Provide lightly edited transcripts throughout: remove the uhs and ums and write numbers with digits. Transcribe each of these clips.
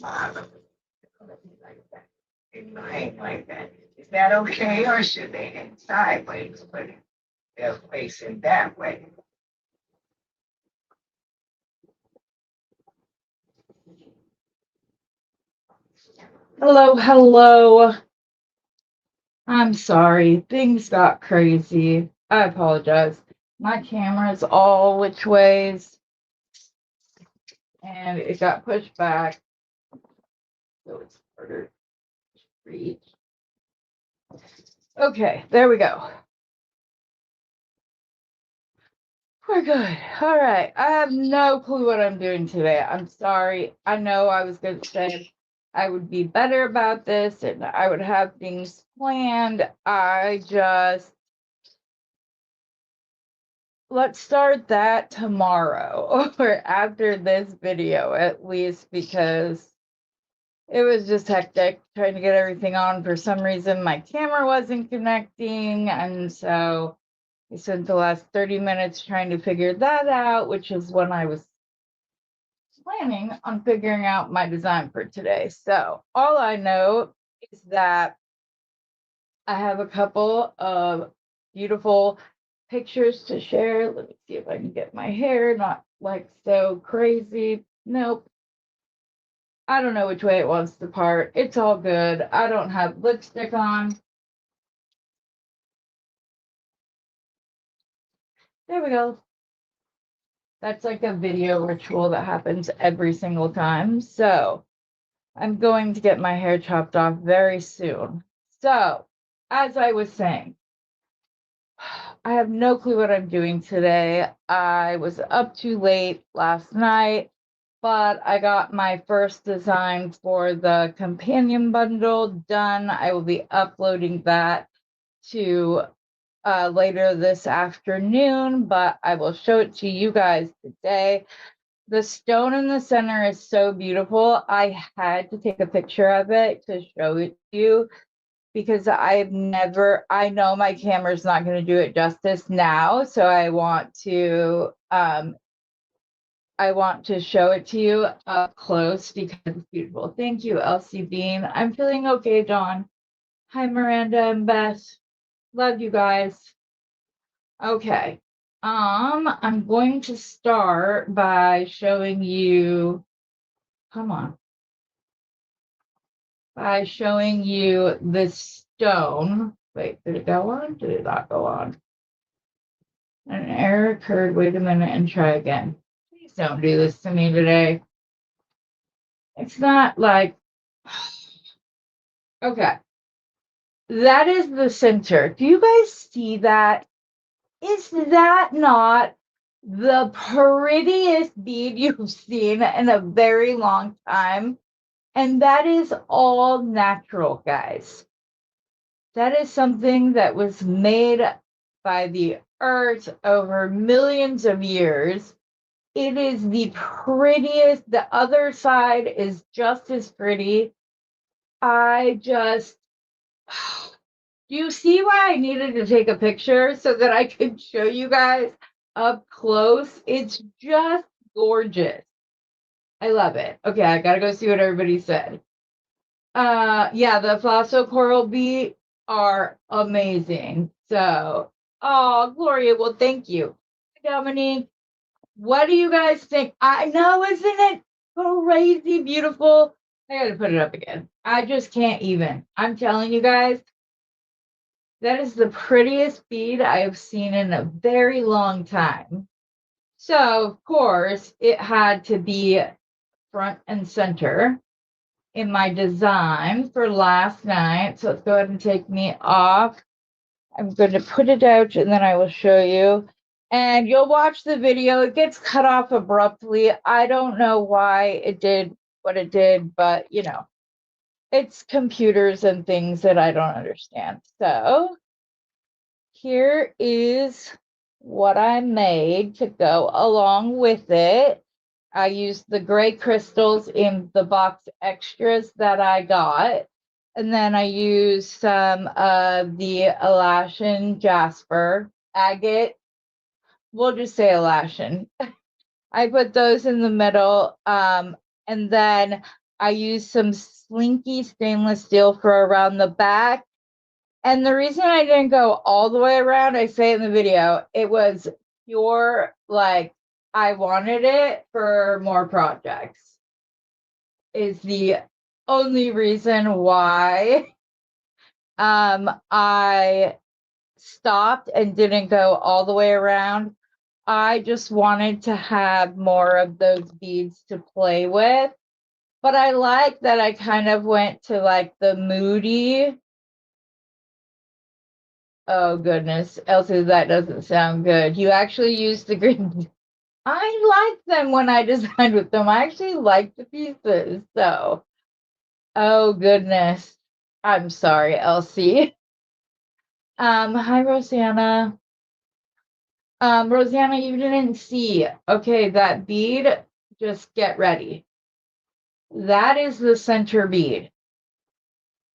Like that. In line like that. Is that okay, or should they hang sideways, but they're facing that way? Hello, hello. I'm sorry, things got crazy. I apologize. My camera's all which ways, and it got pushed back, so it's harder to reach. Okay, there we go. We're good. All right. I have no clue what I'm doing today. I'm sorry. I know I was going to say I would be better about this and I would have things planned. Let's start that tomorrow or after this video at least, because it was just hectic trying to get everything on. For some reason, my camera wasn't connecting, and so I spent the last 30 minutes trying to figure that out, which is when I was planning on figuring out my design for today. So all I know is that I have a couple of beautiful pictures to share. Let me see if I can get my hair not like so crazy. Nope. I don't know which way it wants to part. It's all good. I don't have lipstick on. There we go. That's like a video ritual that happens every single time. So I'm going to get my hair chopped off very soon. So, as I was saying, I have no clue what I'm doing today. I was up too late last night, but I got my first design for the companion bundle done. I will be uploading that to later this afternoon, but I will show it to you guys today. The stone in the center is so beautiful. I had to take a picture of it to show it to you because I know my camera's not going to do it justice now. So I want to show it to you up close because it's beautiful. Thank you, Elsie Bean. I'm feeling okay, Dawn. Hi, Miranda and Beth. Love you guys. Okay. I'm going to start by showing you, come on, by showing you this stone. Wait, did it go on? Did it not go on? An error occurred. Wait a minute and try again. Please don't do this to me today. It's not like, okay. That is the center. Do you guys see that? Is that not the prettiest bead you've seen in a very long time? And that is all natural, guys. That is something that was made by the earth over millions of years. It is the prettiest. The other side is just as pretty. Do you see why I needed to take a picture so that I could show you guys up close? It's just gorgeous. I love it. Okay, I gotta go see what everybody said. Yeah, the Flasso Coral Bee are amazing. So, oh, Gloria, well, thank you. Dominique, what do you guys think? I know, isn't it crazy beautiful? I gotta put it up again. I just can't even. I'm telling you guys, that is the prettiest bead I have seen in a very long time. So, of course, it had to be front and center in my design for last night. So let's go ahead and take me off. I'm going to put it out and then I will show you. And you'll watch the video. It gets cut off abruptly. I don't know why it did what it did, but you know, it's computers and things that I don't understand. So here is what I made to go along with it. I used the gray crystals in the box extras that I got. And then I used some of the Alaskan Jasper agate. We'll just say Alaskan. I put those in the middle. And then I used some slinky stainless steel for around the back. And the reason I didn't go all the way around, I say in the video, it was pure, like, I wanted it for more projects. Is the only reason why I stopped and didn't go all the way around. I just wanted to have more of those beads to play with. But I like that I kind of went to like the moody. Oh goodness, Elsie, that doesn't sound good. You actually used the green. I liked them when I designed with them. I actually liked the pieces. So, oh goodness. I'm sorry, Elsie. Hi, Rosanna. Rosanna, you didn't see. Okay, that bead, just get ready. That is the center bead.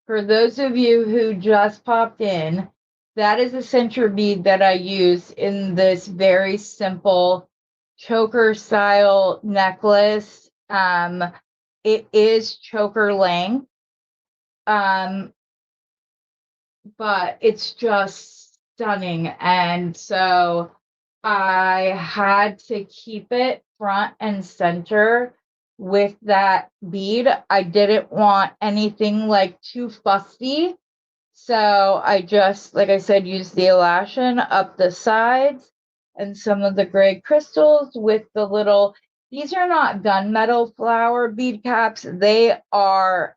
For those of you who just popped in, that is a center bead that I use in this very simple choker style necklace. It is choker length, but it's just stunning. And so I had to keep it front and center with that bead. I didn't want anything like too fussy. So I just, like I said, used the elashin up the sides and some of the gray crystals with the little, these are not gunmetal flower bead caps. They are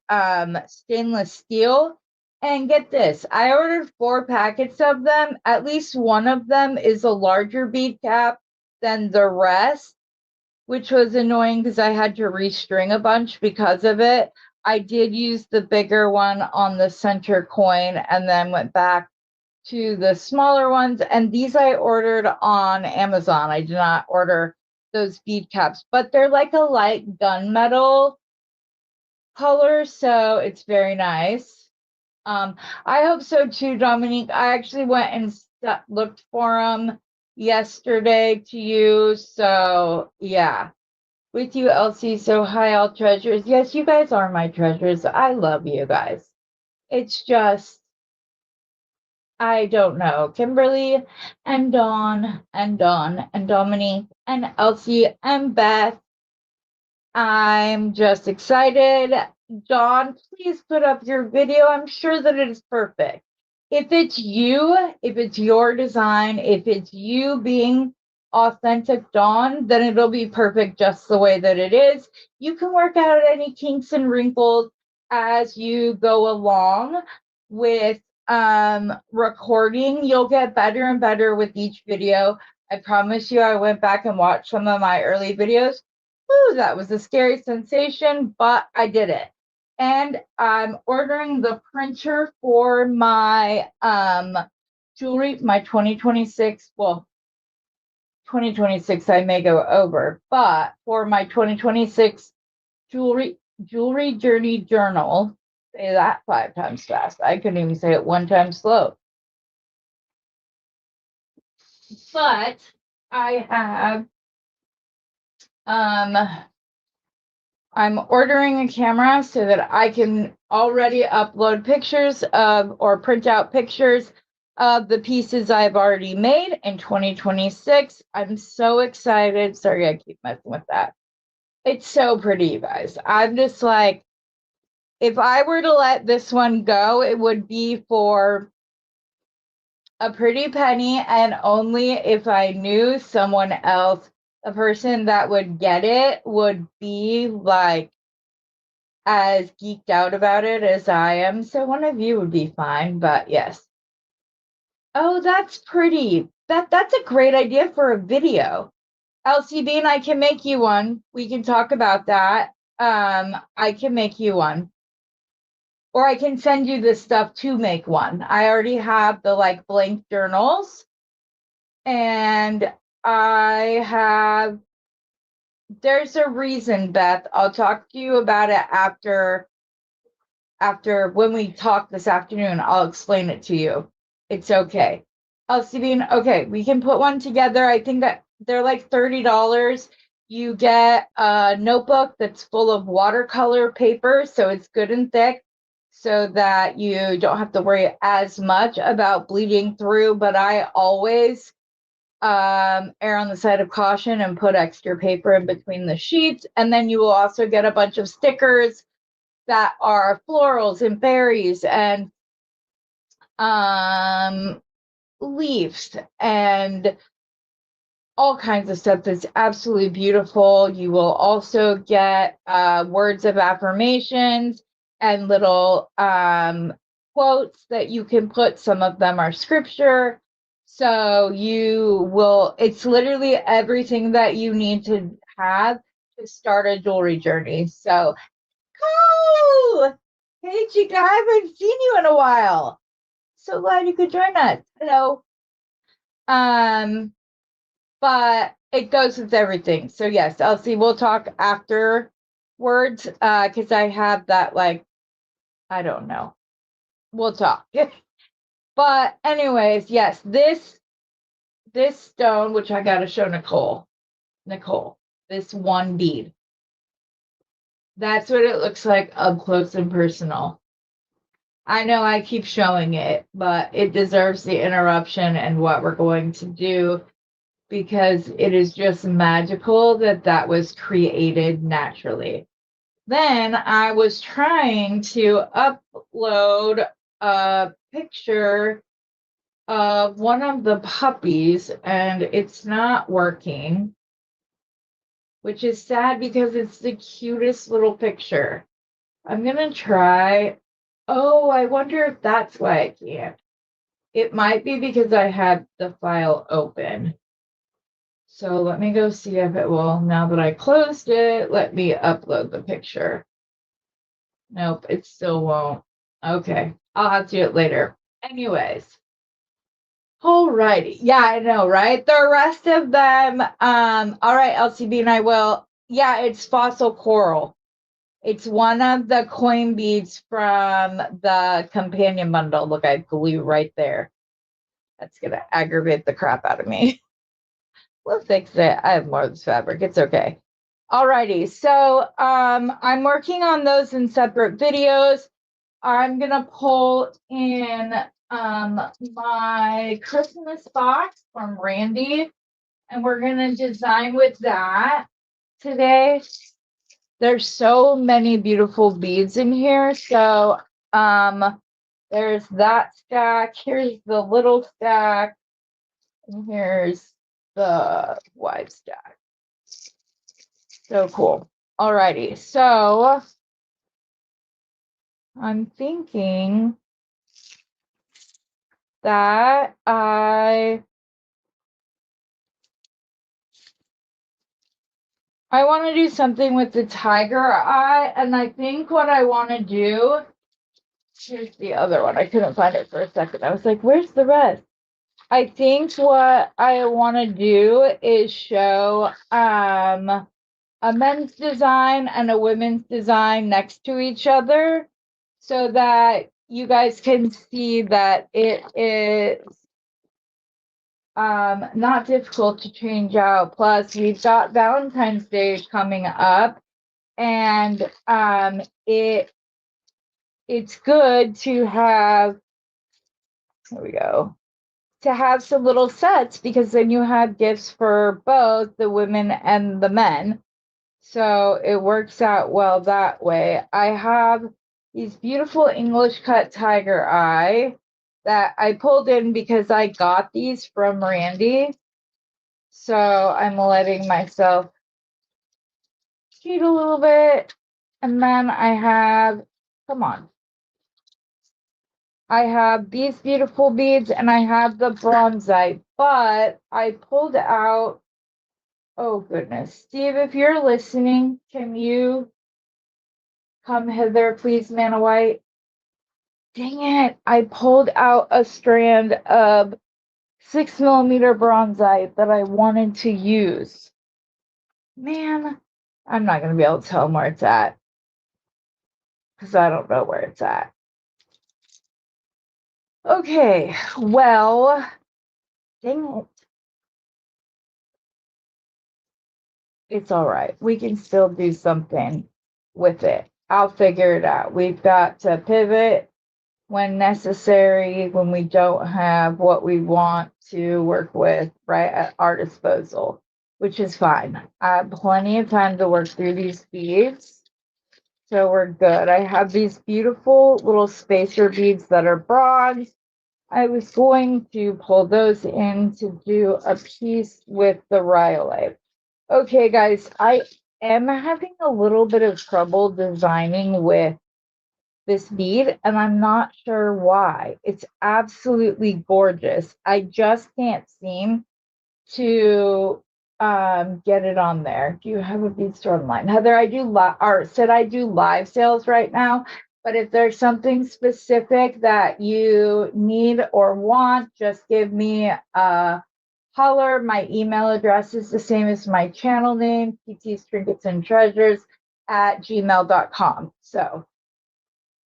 stainless steel. And get this, I ordered 4 packets of them. At least one of them is a larger bead cap than the rest, which was annoying because I had to restring a bunch because of it. I did use the bigger one on the center coin and then went back to the smaller ones. And these I ordered on Amazon. I did not order those bead caps, but they're like a light gunmetal color, so it's very nice. I hope so too, Dominique. I actually went and looked for them yesterday to you. So yeah, with you, Elsie. So hi, all treasures. Yes, you guys are my treasures. I love you guys. It's just, I don't know. Kimberly and Dawn and Dominique and Elsie and Beth. I'm just excited. Dawn, please put up your video. I'm sure that it is perfect. If it's you, if it's your design, if it's you being authentic, Dawn, then it'll be perfect just the way that it is. You can work out any kinks and wrinkles as you go along with recording. You'll get better and better with each video. I promise you, I went back and watched some of my early videos. Ooh, that was a scary sensation, but I did it. And I'm ordering the printer for my jewelry, my 2026, well, 2026 I may go over, but for my 2026 jewelry journey journal, say that 5 times fast. I couldn't even say it 1 time slow. But I have I'm ordering a camera so that I can already upload pictures of or print out pictures of the pieces I've already made in 2026. I'm so excited. Sorry, I keep messing with that. It's so pretty, you guys. I'm just like, if I were to let this one go, it would be for a pretty penny, and only if I knew someone else, the person that would get it would be like as geeked out about it as I am. So one of you would be fine, but yes. Oh, that's pretty. That's a great idea for a video. Elsie Bean, I can make you one. We can talk about that. I can make you one. Or I can send you this stuff to make one. I already have the like blank journals. And I have, there's a reason, Beth. I'll talk to you about it after when we talk this afternoon. I'll explain it to you. It's okay. Elsie Bean, okay, we can put one together. I think that they're like $30. You get a notebook that's full of watercolor paper, so it's good and thick, so that you don't have to worry as much about bleeding through. But I always err on the side of caution and put extra paper in between the sheets. And then you will also get a bunch of stickers that are florals and berries and leaves and all kinds of stuff that's absolutely beautiful. You will also get words of affirmations and little quotes that you can put. Some of them are scripture. So it's literally everything that you need to have to start a jewelry journey. So, cool! Hey, Chica, I haven't seen you in a while. So glad you could join us. Hello. But it goes with everything. So yes, Elsie, we'll talk afterwards, because I have that, like, I don't know. We'll talk. But anyways, yes, this stone, which I gotta show Nicole, this one bead. That's what it looks like up close and personal. I know I keep showing it, but it deserves the interruption and what we're going to do, because it is just magical that was created naturally. Then I was trying to upload a picture of one of the puppies, and it's not working, which is sad because it's the cutest little picture. I'm gonna try. Oh, I wonder if that's why I can't. It might be because I had the file open. So let me go see if it will. Now that I closed it, let me upload the picture. Nope, it still won't. Okay, I'll have to do it later. Anyways. Alrighty. Yeah, I know, right? The rest of them, all right, LCB, and I will. Yeah, it's fossil coral. It's one of the coin beads from the companion bundle. Look, I glue right there. That's gonna aggravate the crap out of me. We'll fix it. I have more of this fabric. It's okay. Alrighty, so I'm working on those in separate videos. I'm gonna pull in my Christmas box from Randy, and we're gonna design with that today. There's so many beautiful beads in here. So there's that stack. Here's the little stack, and here's the wide stack. So cool. Alrighty, so I'm thinking that I want to do something with the tiger eye, and I think what I want to do, here's the other one. I couldn't find it for a second. I was like, where's the rest? I think what I want to do is show a men's design and a women's design next to each other, so that you guys can see that it is not difficult to change out. Plus, we've got Valentine's Day coming up, and it's good to have, here we go, to have some little sets, because then you have gifts for both the women and the men. So it works out well that way. I have these beautiful English cut tiger eye that I pulled in because I got these from Randy. So I'm letting myself cheat a little bit. And then I have, come on. I have these beautiful beads, and I have the bronzite, but I pulled out, oh goodness. Steve, if you're listening, can you come hither, please, Man of White? Dang it, I pulled out a strand of 6mm bronzite that I wanted to use. Man, I'm not going to be able to tell him where it's at, because I don't know where it's at. Okay, well, dang it. It's all right. We can still do something with it. I'll figure it out. We've got to pivot when necessary, when we don't have what we want to work with right at our disposal, which is fine. I have plenty of time to work through these beads, so we're good. I have these beautiful little spacer beads that are bronze. I was going to pull those in to do a piece with the rhyolite. Okay, guys, I am having a little bit of trouble designing with this bead, and I'm not sure why. It's absolutely gorgeous. I just can't seem to get it on there. Do you have a bead store online? Heather, I do or said I do live sales right now, but if there's something specific that you need or want, just give me a holler. My email address is the same as my channel name, titistrinketsandtreasures at gmail.com. So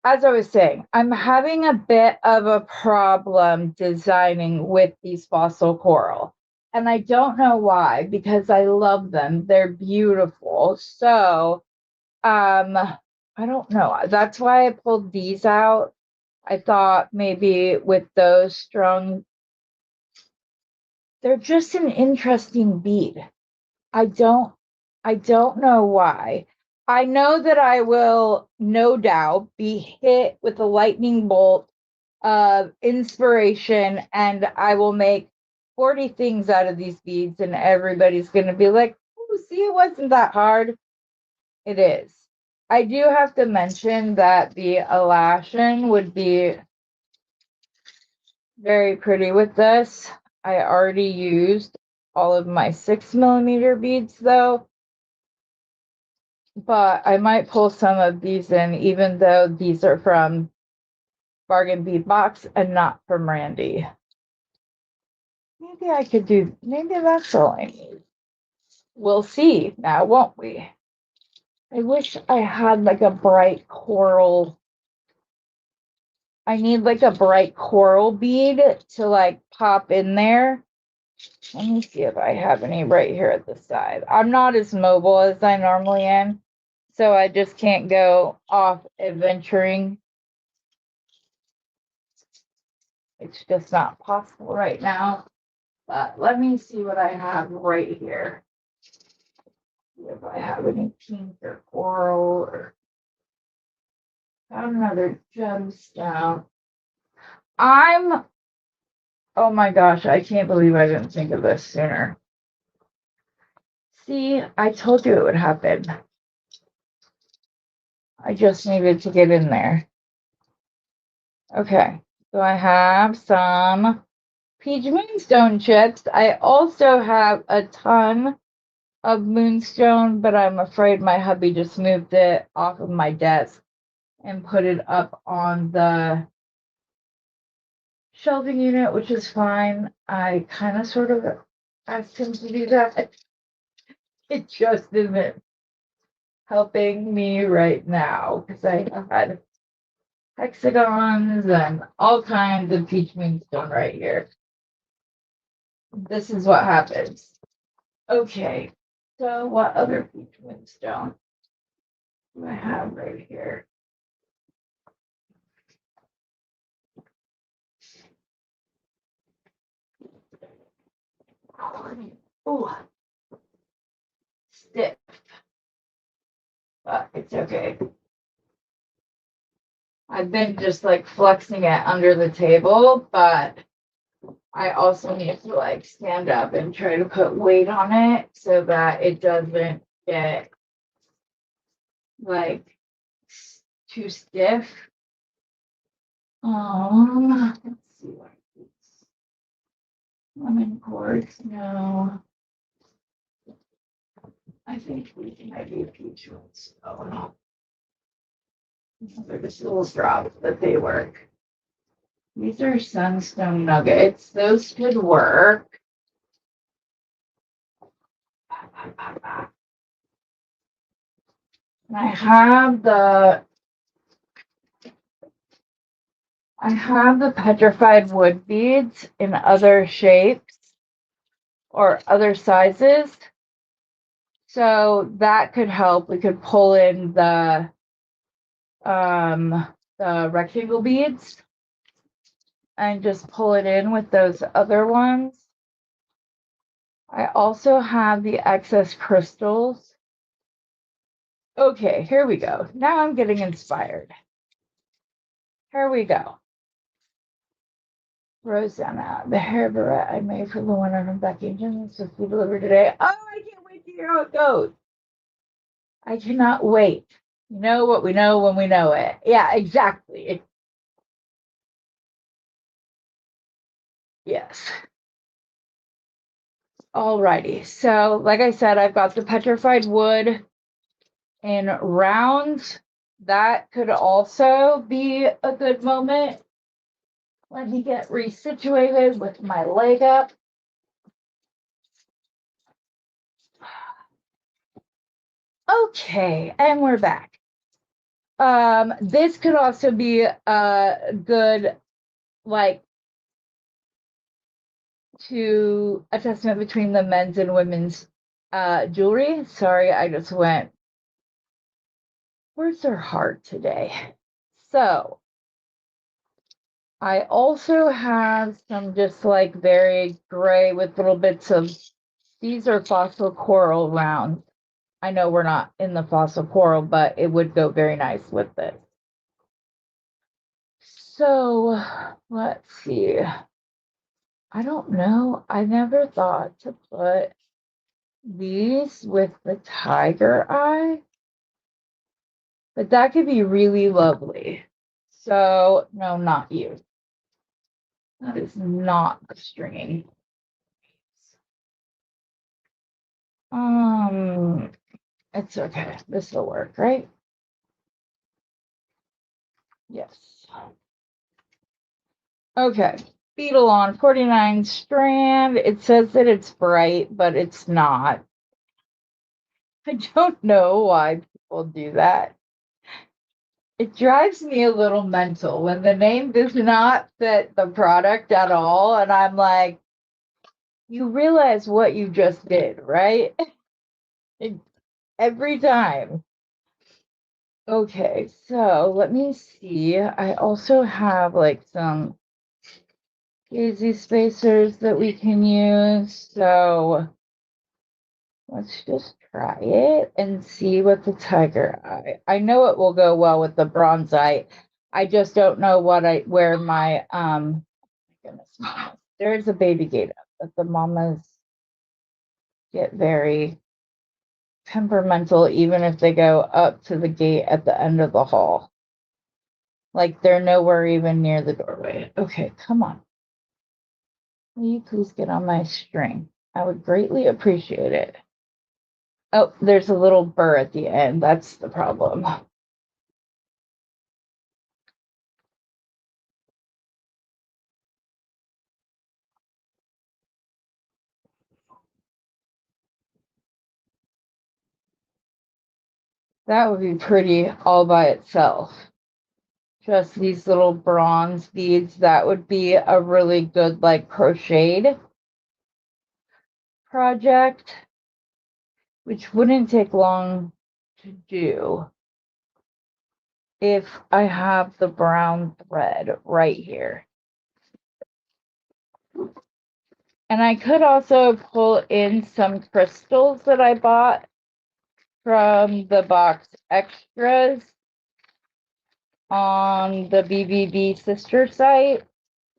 as I was saying, I'm having a bit of a problem designing with these fossil coral. And I don't know why, because I love them. They're beautiful. So, I don't know. That's why I pulled these out. I thought maybe with those strung, they're just an interesting bead. I don't know why. I know that I will no doubt be hit with a lightning bolt of inspiration, and I will make 40 things out of these beads, and everybody's going to be like, oh, see, it wasn't that hard. It is. I do have to mention that the elashin would be very pretty with this. I already used all of my 6mm beads though, but I might pull some of these in, even though these are from Bargain Bead Box and not from Randy. Maybe I could do, maybe that's all I need. We'll see now, won't we? I wish I had like a bright coral. I need like a bright coral bead to like pop in there. Let me see if I have any right here at the side. I'm not as mobile as I normally am, so I just can't go off adventuring. It's just not possible right now. But let me see what I have right here. See if I have any pink or coral or found another gemstone. Oh my gosh, I can't believe I didn't think of this sooner. See, I told you it would happen. I just needed to get in there. Okay, so I have some peach moonstone chips. I also have a ton of moonstone, but I'm afraid my hubby just moved it off of my desk and put it up on the shelving unit, which is fine. I kind of sort of asked him to do that. It just isn't helping me right now because I had hexagons and all kinds of peach moonstone right here. This is what happens. Okay, so what other peach moonstone do I have right here? Oh, stiff, but it's okay. I've been just like flexing it under the table, but I also need to like stand up and try to put weight on it so that it doesn't get like too stiff. Let's see what it's lemon quartz. No, I think we might be peach ones. Oh no. They're just little drops, but they work. These are sunstone nuggets. Those could work. And I have the petrified wood beads in other shapes or other sizes. So that could help. We could pull in the rectangle beads and just pull it in with those other ones. I also have the excess crystals. Okay, here we go. Now I'm getting inspired. Here we go. Rosanna, the hair barrette I made for the winner from Becky This was delivered today. Oh, I can't wait to hear how it goes. I cannot wait. You know what we know when we know it. Yeah, exactly. Yes. Alrighty. So, like I said, I've got the petrified wood in rounds. That could also be a good moment. Let me get resituated with my leg up. Okay, and we're back. This could also be a good, like, to a testament between the men's and women's jewelry. Sorry, I just went, words are hard today. So I also have some just like very gray with little bits of, these are fossil coral rounds. I know we're not in the fossil coral, but it would go very nice with this. So let's see. I don't know. I never thought to put these with the tiger eye, but that could be really lovely. So no, not you. That is not the stringing. It's okay. This will work, right? Yes. Okay. Beetle on 49 strand. It says that it's bright, but it's not. I don't know why people do that. It drives me a little mental when the name does not fit the product at all. And I'm like, you realize what you just did, right? Every time. Okay, so let me see. I also have like some easy spacers that we can use. So let's just try it and see what the tiger eye. I know it will go well with the bronzite. I just don't know where my goodness, mamas. There's a baby gate up, but the mamas get very temperamental even if they go up to the gate at the end of the hall. Like they're nowhere even near the doorway. Okay, come on. Will you please get on my string? I would greatly appreciate it. Oh, there's a little burr at the end. That's the problem. That would be pretty all by itself. Just these little bronze beads. That would be a really good, like, crocheted project, which wouldn't take long to do if I have the brown thread right here. And I could also pull in some crystals that I bought from the box extras on the BBB sister site,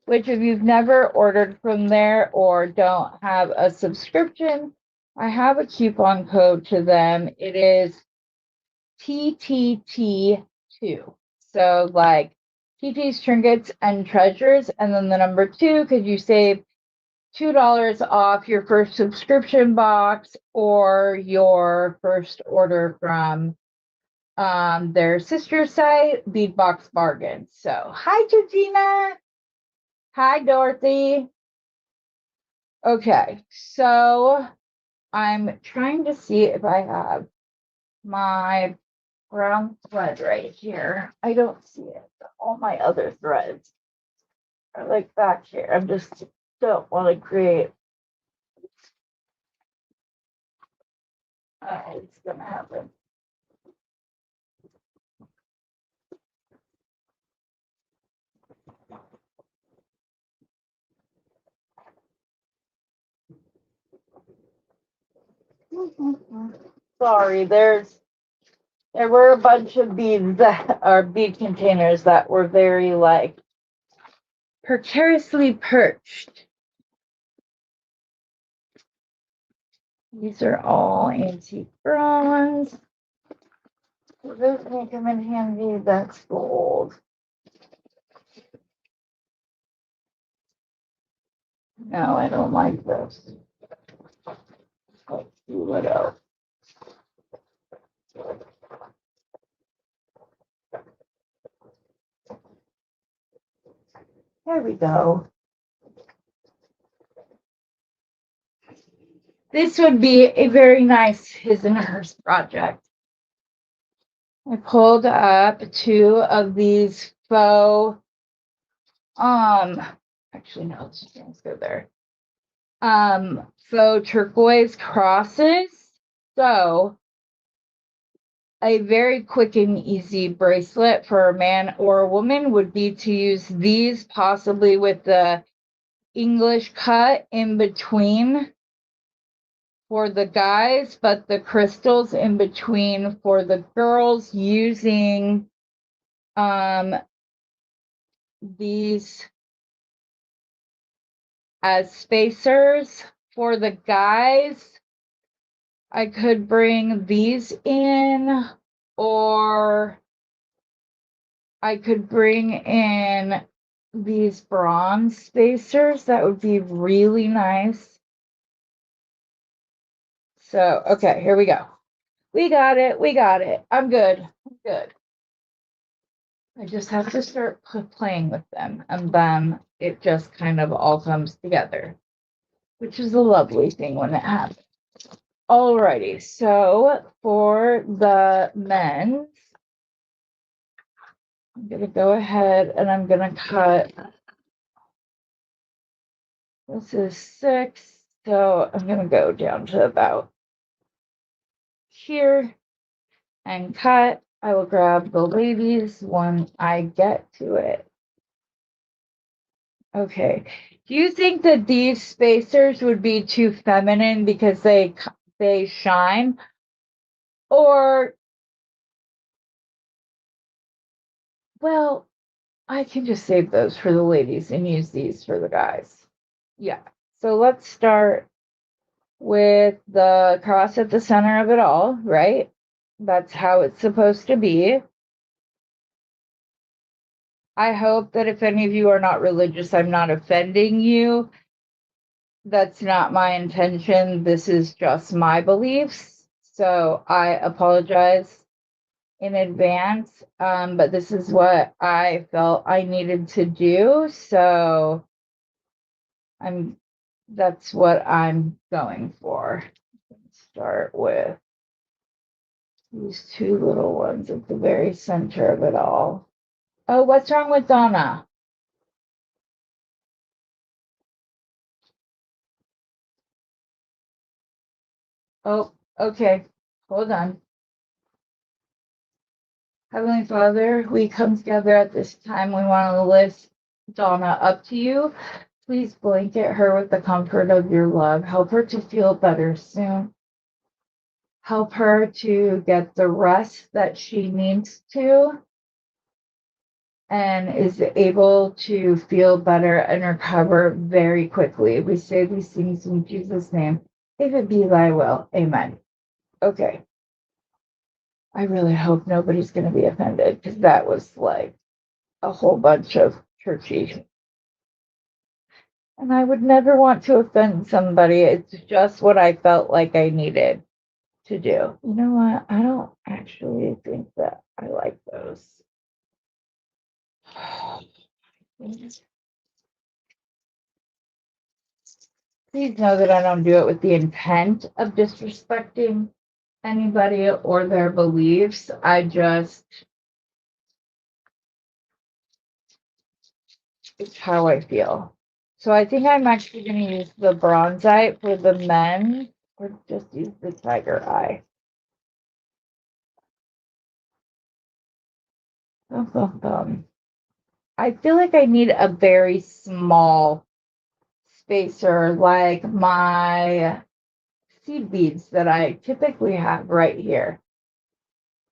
which if you've never ordered from there or don't have a subscription, I have a coupon code to them. It is TTT2. So like TT's Trinkets and Treasures, and then the number 2, because you save $2 off your first subscription box or your first order from their sister site, Beadbox Bargains. So hi Georgina. Hi Dorothy. Okay, so I'm trying to see if I have my brown thread right here. I don't see it. All my other threads are like back here. I just don't want to create It's gonna happen. Sorry, there were a bunch of beads that are bead containers that were very like precariously perched. These are all antique bronze. Those may come in handy. That's gold. No, I don't like this. Let's see what else. There we go. This would be a very nice his and hers project. I pulled up 2 of these faux, actually no, let's go there. Faux turquoise crosses. So a very quick and easy bracelet for a man or a woman would be to use these, possibly with the English cut in between for the guys, but the crystals in between for the girls, using these as spacers. For the guys, I could bring these in, or I could bring in these bronze spacers. That would be really nice. So, okay, here we go. We got it. We got it. I'm good. I'm good. I just have to start playing with them, and then it just kind of all comes together, which is a lovely thing when it happens. Alrighty, so for the men's, I'm gonna go ahead and I'm gonna cut. This is 6, so I'm gonna go down to about here and cut. I will grab the ladies when I get to it. Okay. Do you think that these spacers would be too feminine because they shine? Or, well, I can just save those for the ladies and use these for the guys. Yeah. So let's start with the cross at the center of it all, right? That's how it's supposed to be. I hope that if any of you are not religious, I'm not offending you. That's not my intention. This is just my beliefs. So I apologize in advance. But this is what I felt I needed to do. So that's what I'm going for. Let's start with these 2 little ones at the very center of it all. Oh, what's wrong with Donna? Oh, okay. Hold on. Heavenly Father, we come together at this time. We want to lift Donna up to you. Please blanket her with the comfort of your love. Help her to feel better soon. Help her to get the rest that she needs to and is able to feel better and recover very quickly. We say these things in Jesus' name. If it be thy will. Amen. Okay. I really hope nobody's going to be offended, because that was like a whole bunch of churchy. And I would never want to offend somebody. It's just what I felt like I needed to do. You know what? I don't actually think that I like those. Please know that I don't do it with the intent of disrespecting anybody or their beliefs. It's how I feel. So I think I'm actually going to use the bronzite for the men, or just use the tiger eye. I feel like I need a very small spacer, like my seed beads that I typically have right here.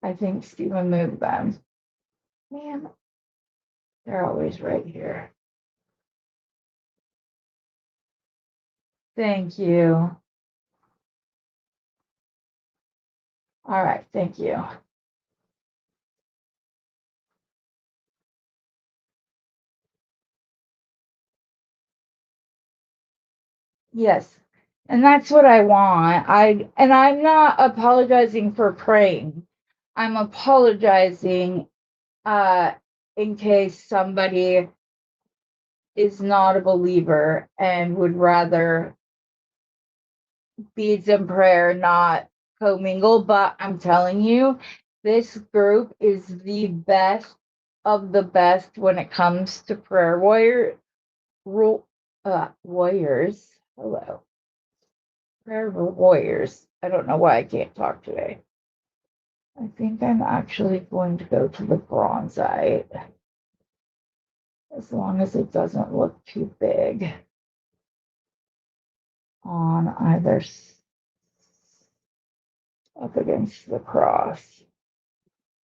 I think Steven moved them. Man, they're always right here. Thank you. All right, thank you. Yes. And that's what I want. I'm not apologizing for praying. I'm apologizing in case somebody is not a believer and would rather beads and prayer not commingle. But I'm telling you, this group is the best of the best when it comes to prayer warriors. Hello. Prayer warriors. I don't know why I can't talk today. I think I'm actually going to go to the bronzite, as long as it doesn't look too big on either up against the cross.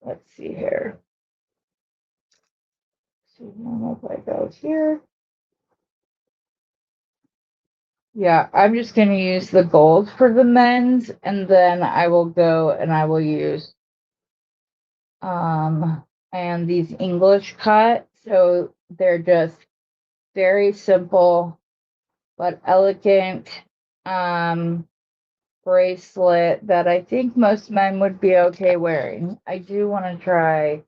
Let's see here. So if I go here. Yeah, I'm just going to use the gold for the men's, and then I will go and I will use and these English cut. So they're just very simple but elegant bracelet that I think most men would be okay wearing. I do want to try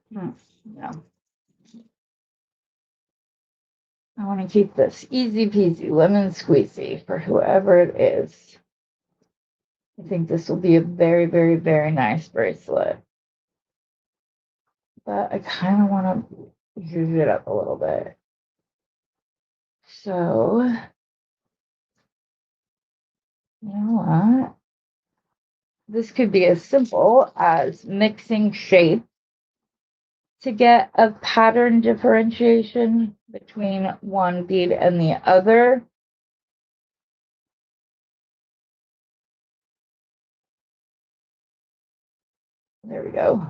no. I want to keep this easy peasy lemon squeezy for whoever it is. I think this will be a very, very, very nice bracelet. But I kind of want to use it up a little bit. So, you know what? This could be as simple as mixing shapes to get a pattern differentiation between one bead and the other. There we go.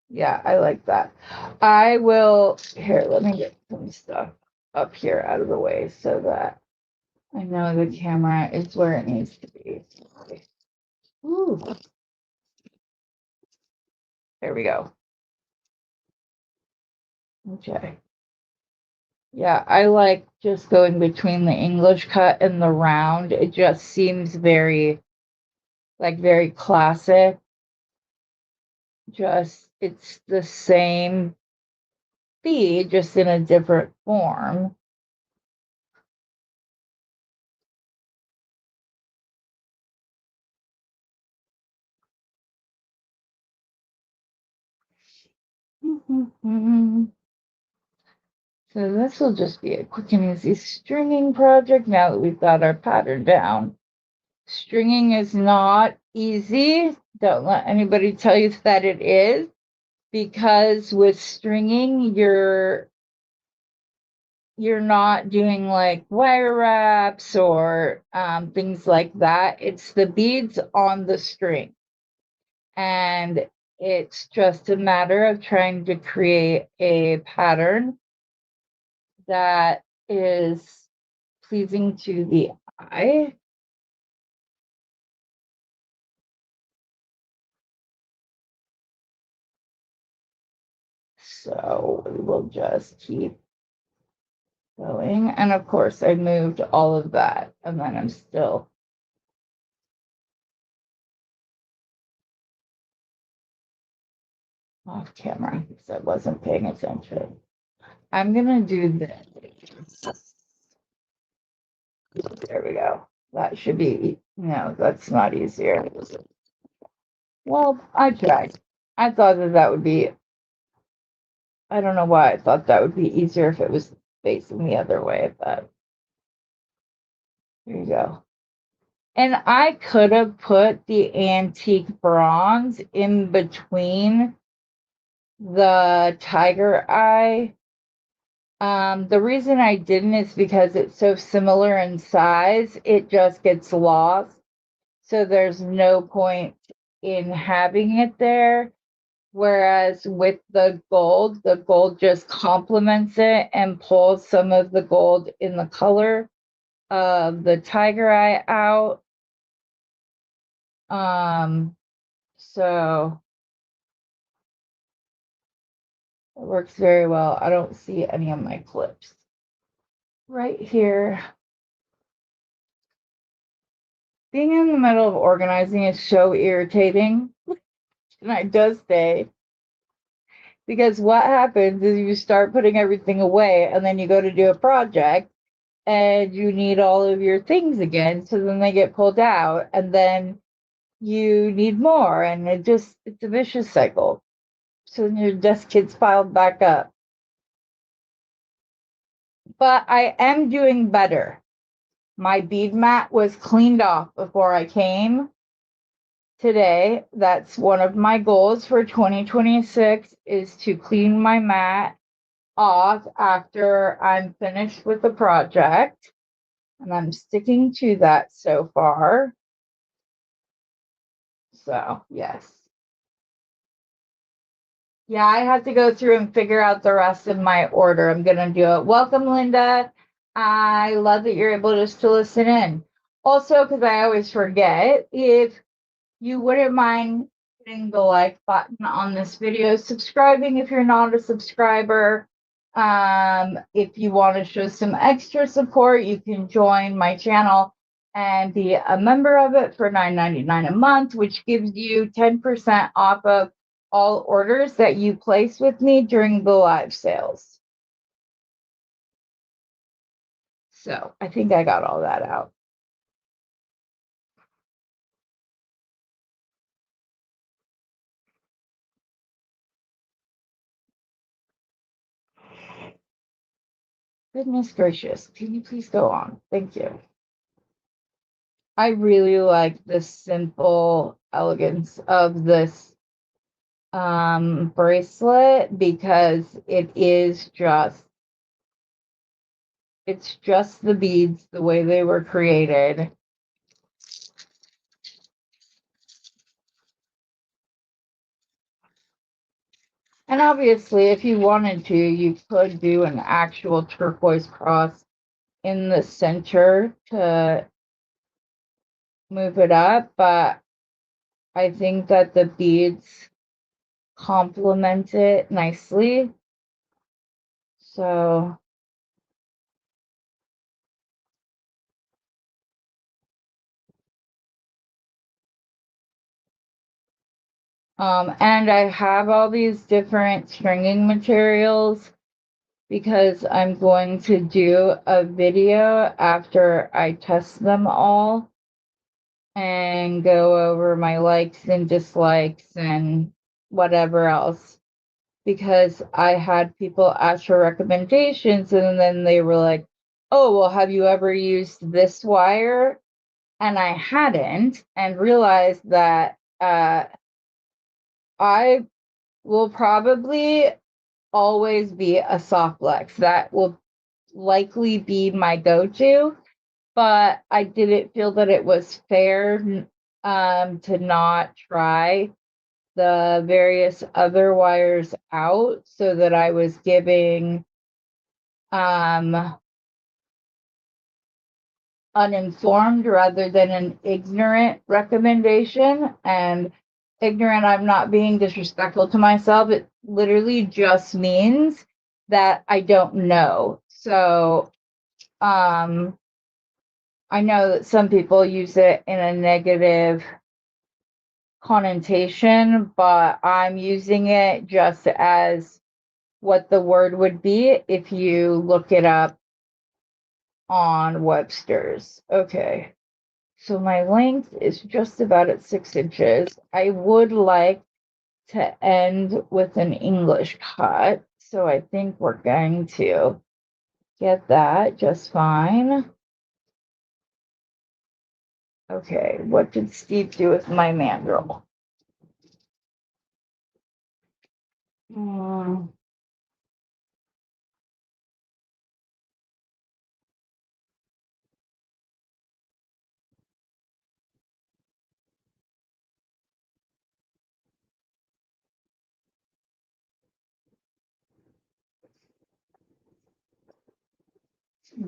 Yeah, I like that. I will, here, let me get some stuff up here out of the way so that I know the camera is where it needs to be. Ooh. There we go. Okay. Yeah, I like just going between the English cut and the round. It just seems very, like, very classic. Just, it's the same bead, just in a different form. So this will just be a quick and easy stringing project now that we've got our pattern down. Stringing is not easy. Don't let anybody tell you that it is, because with stringing, you're not doing like wire wraps or things like that. It's the beads on the string. And it's just a matter of trying to create a pattern that is pleasing to the eye. So we will just keep going. And of course, I moved all of that, and then I'm still off camera because I wasn't paying attention. I'm gonna do this. There we go. That should be, no, that's not easier. Well, I tried. I thought that would be, I don't know why I thought that would be easier if it was facing the other way, but here you go. And I could have put the antique bronze in between the tiger eye. The reason I didn't is because it's so similar in size, it just gets lost. So there's no point in having it there. Whereas with the gold just complements it and pulls some of the gold in the color of the tiger eye out. So it works very well. I don't see any of my clips. Right here. Being in the middle of organizing is so irritating. And I does say, because what happens is you start putting everything away and then you go to do a project and you need all of your things again. So then they get pulled out and then you need more. And it's a vicious cycle. So then your desk gets piled back up. But I am doing better. My bead mat was cleaned off before I came today. That's one of my goals for 2026 is to clean my mat off after I'm finished with the project. And I'm sticking to that so far. So, yes. Yeah, I have to go through and figure out the rest of my order. I'm going to do it. Welcome, Linda. I love that you're able just to listen in. Also, because I always forget, if you wouldn't mind hitting the like button on this video, subscribing if you're not a subscriber. If you want to show some extra support, you can join my channel and be a member of it for $9.99 a month, which gives you 10% off of all orders that you place with me during the live sales. So I think I got all that out. Goodness gracious. Can you please go on? Thank you. I really like the simple elegance of this bracelet because it's just the beads the way they were created. And obviously, if you wanted to, you could do an actual turquoise cross in the center to move it up, but I think that the beads complement it nicely. So and I have all these different stringing materials because I'm going to do a video after I test them all and go over my likes and dislikes and whatever else. Because I had people ask for recommendations and then they were like, oh, well, have you ever used this wire? And I hadn't, and realized that I will probably always be a soft flex. That will likely be my go-to, but I didn't feel that it was fair to not try the various other wires out so that I was giving uninformed rather than an ignorant recommendation. And ignorant, I'm not being disrespectful to myself. It literally just means that I don't know. So I know that some people use it in a negative connotation, but I'm using it just as what the word would be if you look it up on Webster's. Okay. So my length is just about at 6 inches. I would like to end with an English cut. So I think we're going to get that just fine. Okay, what did Steve do with my mandrel? I'm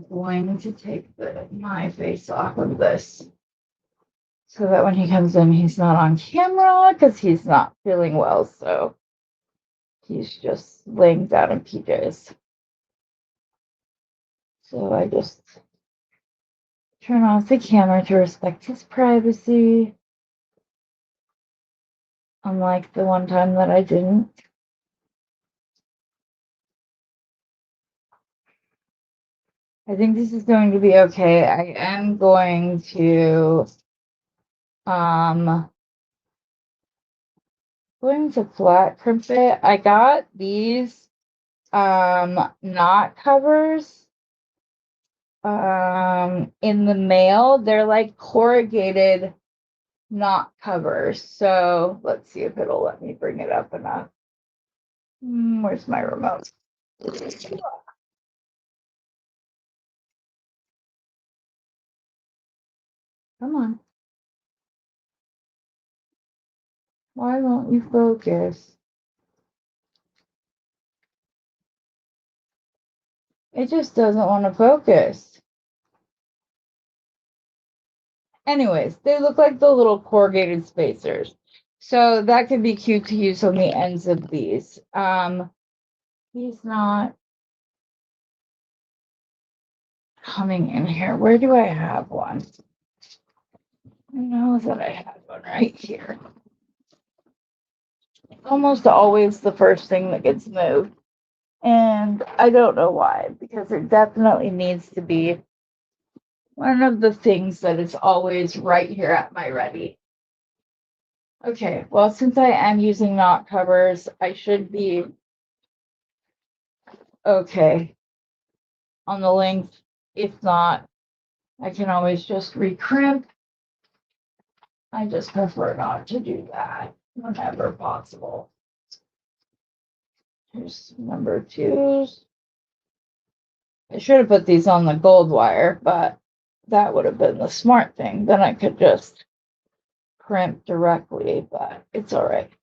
going to take my face off of this so that when he comes in, he's not on camera because he's not feeling well. So he's just laying down in PJs. So I just turn off the camera to respect his privacy. Unlike the one time that I didn't. I think this is going to be okay. I am going to flat crimp it. I got these knot covers in the mail. They're like corrugated knot covers. So let's see if it'll let me bring it up enough. Where's my remote? Come on. Why won't you focus? It just doesn't want to focus. Anyways, they look like the little corrugated spacers. So that could be cute to use on the ends of these. He's not coming in here. Where do I have one? I know that I have one right here. Almost always the first thing that gets moved. And I don't know why, because it definitely needs to be one of the things that is always right here at my ready. Okay, well, since I am using knot covers, I should be okay on the length. If not, I can always just recrimp. I just prefer not to do that whenever possible. Here's number 2s. I should have put these on the gold wire, but that would have been the smart thing. Then I could just crimp directly, but it's all right.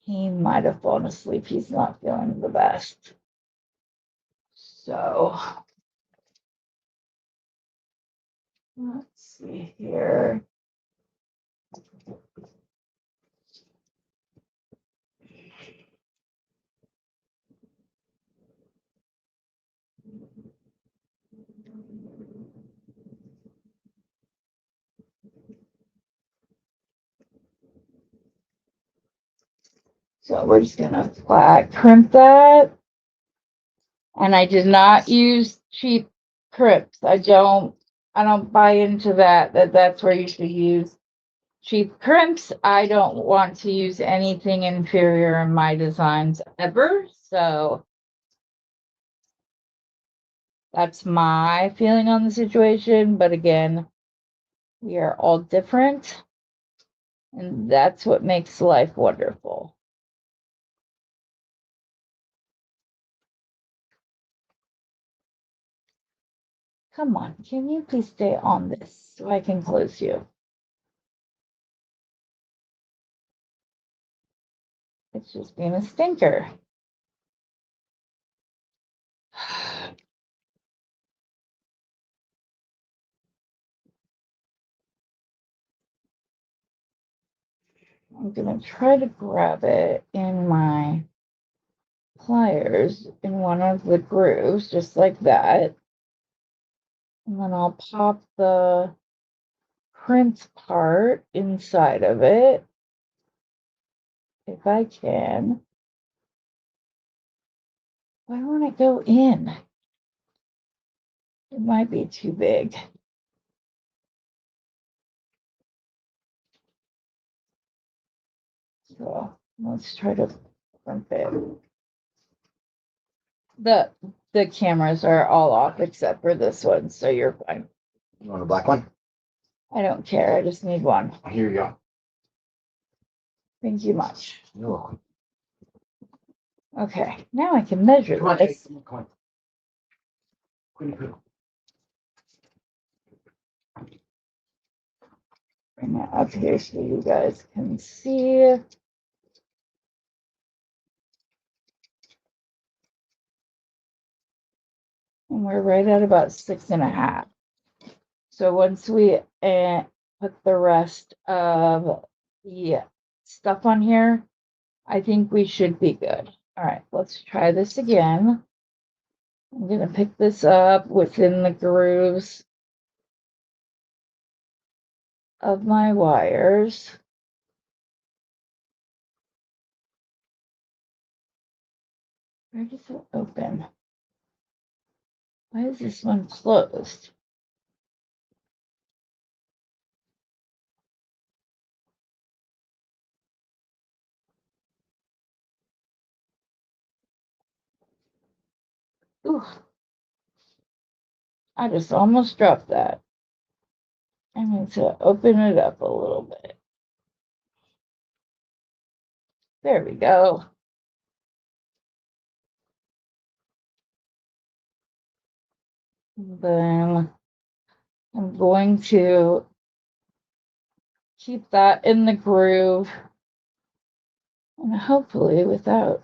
He might have fallen asleep. He's not feeling the best. So let's see here. So we're just gonna flat crimp that. And I did not use cheap crimps. I don't buy into that's where you should use cheap crimps. I don't want to use anything inferior in my designs ever. So that's my feeling on the situation. But again, we are all different. And that's what makes life wonderful. Come on, can you please stay on this so I can close you? It's just being a stinker. I'm gonna try to grab it in my pliers in one of the grooves, just like that. And then I'll pop the crimp part inside of it, if I can. Why won't it go in? It might be too big. So let's try to print it. The cameras are all off except for this one, so you're fine. You want a black one? I don't care. I just need one. Here you go. Thank you much. You're welcome. Okay, now I can measure Come on, this. Jake. Come on. Quickly. Bring it up here so you guys can see. And we're right at about 6.5. So once we put the rest of the stuff on here, I think we should be good. All right, let's try this again. I'm going to pick this up within the grooves of my wires. Where does it open? Why is this one closed? Ooh, I just almost dropped that. I need to open it up a little bit. There we go. Then I'm going to keep that in the groove and hopefully without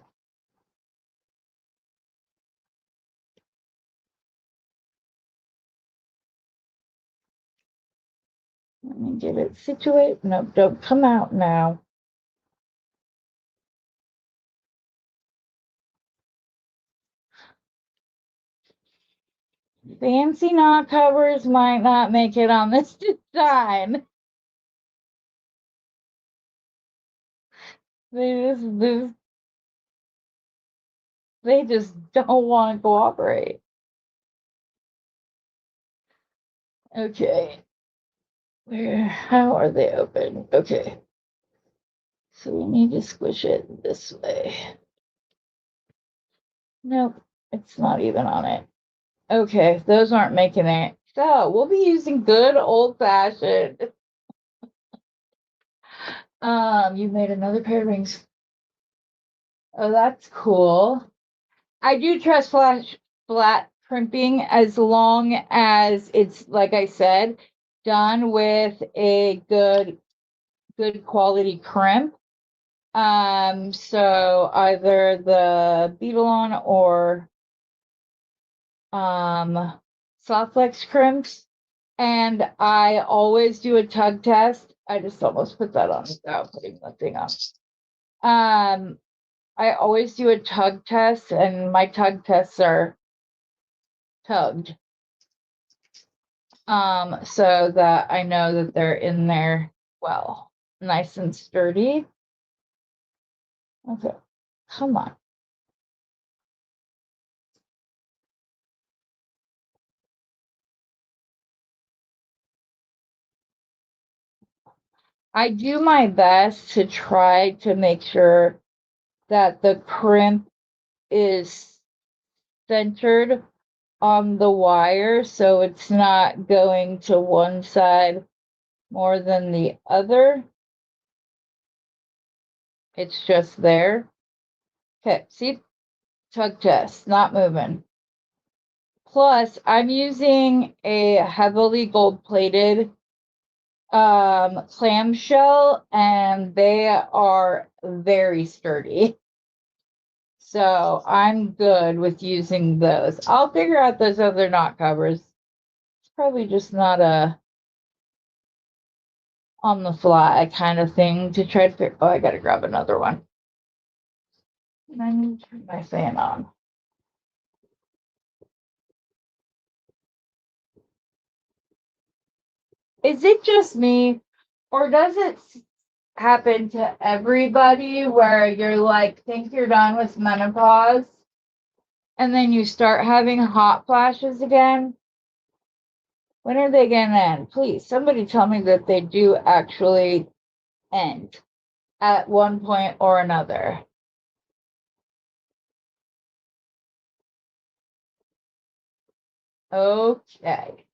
let me get it situated. Nope, don't come out now. Fancy knot covers might not make it on this design. They just don't want to cooperate. Okay. How are they open? Okay. So we need to squish it this way. Nope, it's not even on it. Okay, those aren't making it. So we'll be using good old-fashioned. You made another pair of rings. Oh, that's cool. I do trust flat crimping as long as it's, like I said, done with a good quality crimp. So either the Beading or soft flex crimps, and I always do a tug test. I just almost put that on without putting the thing on. I always do a tug test, and my tug tests are tugged. So that I know that they're in there well, nice and sturdy. Okay, come on. I do my best to try to make sure that the crimp is centered on the wire, so it's not going to one side more than the other. It's just there. Okay, see, tug test, not moving. Plus, I'm using a heavily gold-plated clamshell, and they are very sturdy. So I'm good with using those. I'll figure out those other knot covers. It's probably just not a on the fly kind of thing to try to figure. Oh, I gotta grab another one. And I need to turn my fan on. Is it just me, or does it happen to everybody where you're like, think you're done with menopause, and then you start having hot flashes again? When are they gonna end? Please, somebody tell me that they do actually end. at one point or another. Okay.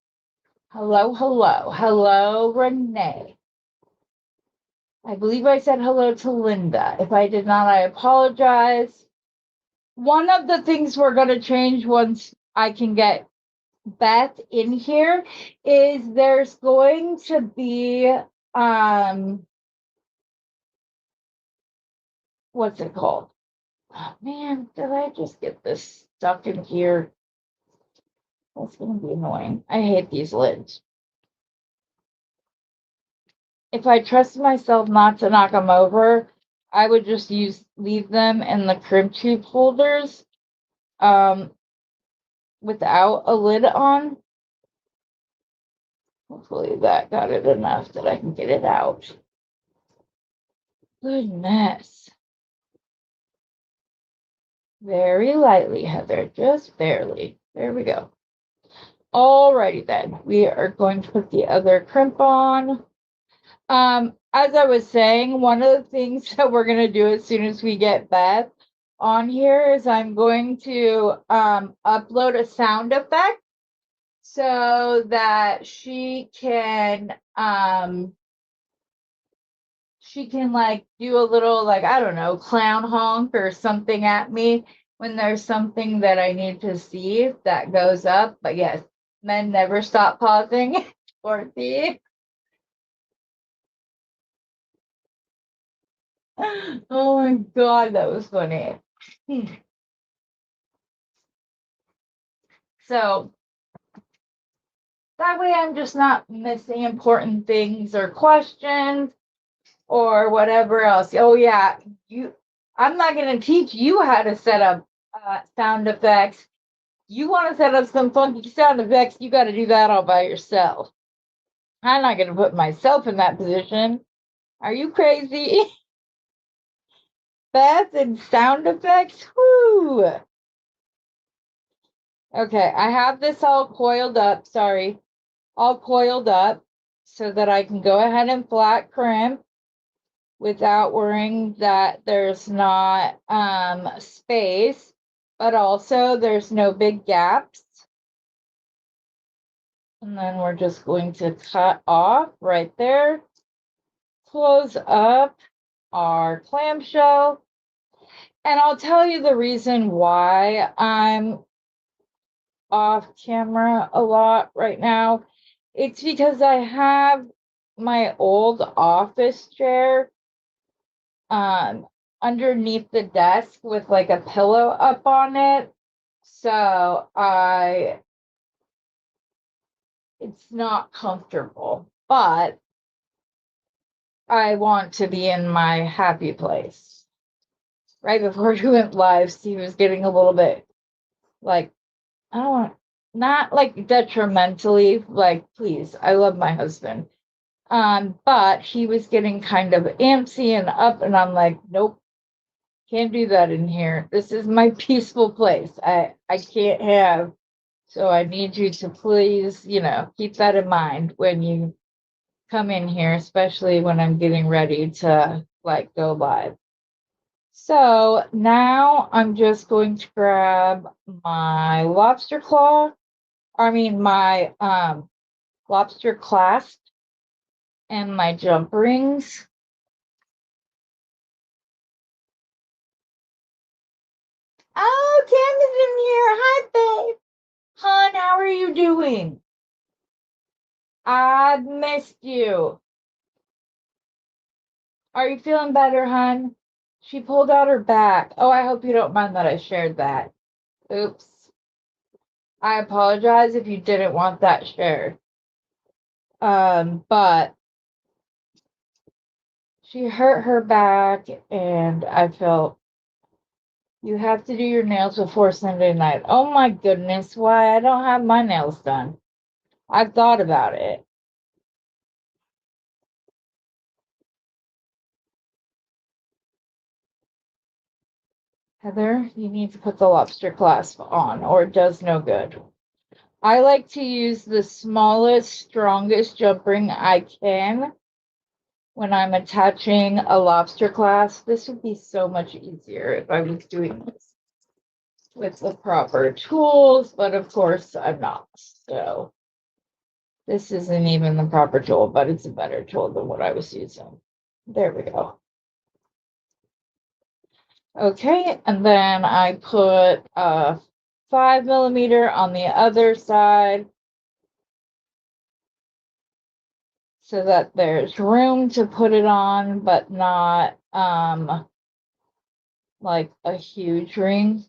Hello, hello. Hello, Renee. I believe I said hello to Linda. If I did not, I apologize. One of the things we're going to change once I can get Beth in here is there's going to be what's it called? Oh, man, did I just get this stuck in here? That's gonna be annoying. I hate these lids. If I trust myself not to knock them over, I would just leave them in the crib tube holders without a lid on. Hopefully that got it enough that I can get it out. Goodness. Very lightly, Heather, just barely. There we go. Alrighty then, we are going to put the other crimp on. As I was saying, one of the things that we're going to do as soon as we get Beth on here is I'm going to upload a sound effect so that she can like do a little, like, I don't know, clown honk or something at me when there's something that I need to see that goes up. But yes, men never stop pausing for see. Oh my God, that was funny. So that way I'm just not missing important things or questions or whatever else. Oh yeah, I'm not going to teach you how to set up sound effects. You want to set up some funky sound effects, you got to do that all by yourself. I'm not going to put myself in that position. Are you crazy? Beth and sound effects? Whoo! Okay, I have this all coiled up. Sorry. All coiled up so that I can go ahead and flat crimp without worrying that there's not space, but also there's no big gaps. And then we're just going to cut off right there, close up our clamshell. And I'll tell you the reason why I'm off camera a lot right now. It's because I have my old office chair underneath the desk with like a pillow up on it. So it's not comfortable, but I want to be in my happy place. Right before we went live, Steve was getting a little bit like, I don't want, not like detrimentally, like, please, I love my husband. But he was getting kind of antsy and up, and I'm like, nope, can't do that in here. This is my peaceful place. I can't have, so I need you to please, keep that in mind when you come in here, especially when I'm getting ready to like go live. So now I'm just going to grab my lobster claw, my lobster clasp and my jump rings. Oh, Cam is in here. Hi, babe. Hon, how are you doing? I've missed you. Are you feeling better, hon? She pulled out her back. Oh, I hope you don't mind that I shared that. Oops. I apologize if you didn't want that shared. But she hurt her back, and I felt you have to do your nails before Sunday night. Oh my goodness, why I don't have my nails done. I've thought about it. Heather, you need to put the lobster clasp on, or it does no good. I like to use the smallest, strongest jump ring I can when I'm attaching a lobster clasp. This would be so much easier if I was doing this with the proper tools, but of course I'm not. So this isn't even the proper tool, but it's a better tool than what I was using. There we go. Okay, and then I put a 5mm on the other side so that there's room to put it on, but not like a huge ring.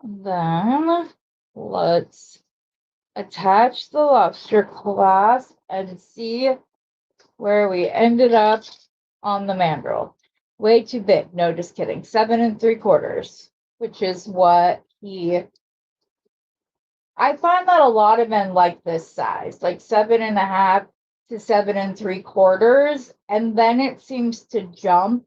Then let's attach the lobster clasp and see where we ended up on the mandrel. Way too big. No, just kidding. 7 3/4, which is what I find that a lot of men like this size, like 7.5 to 7 3/4, and then it seems to jump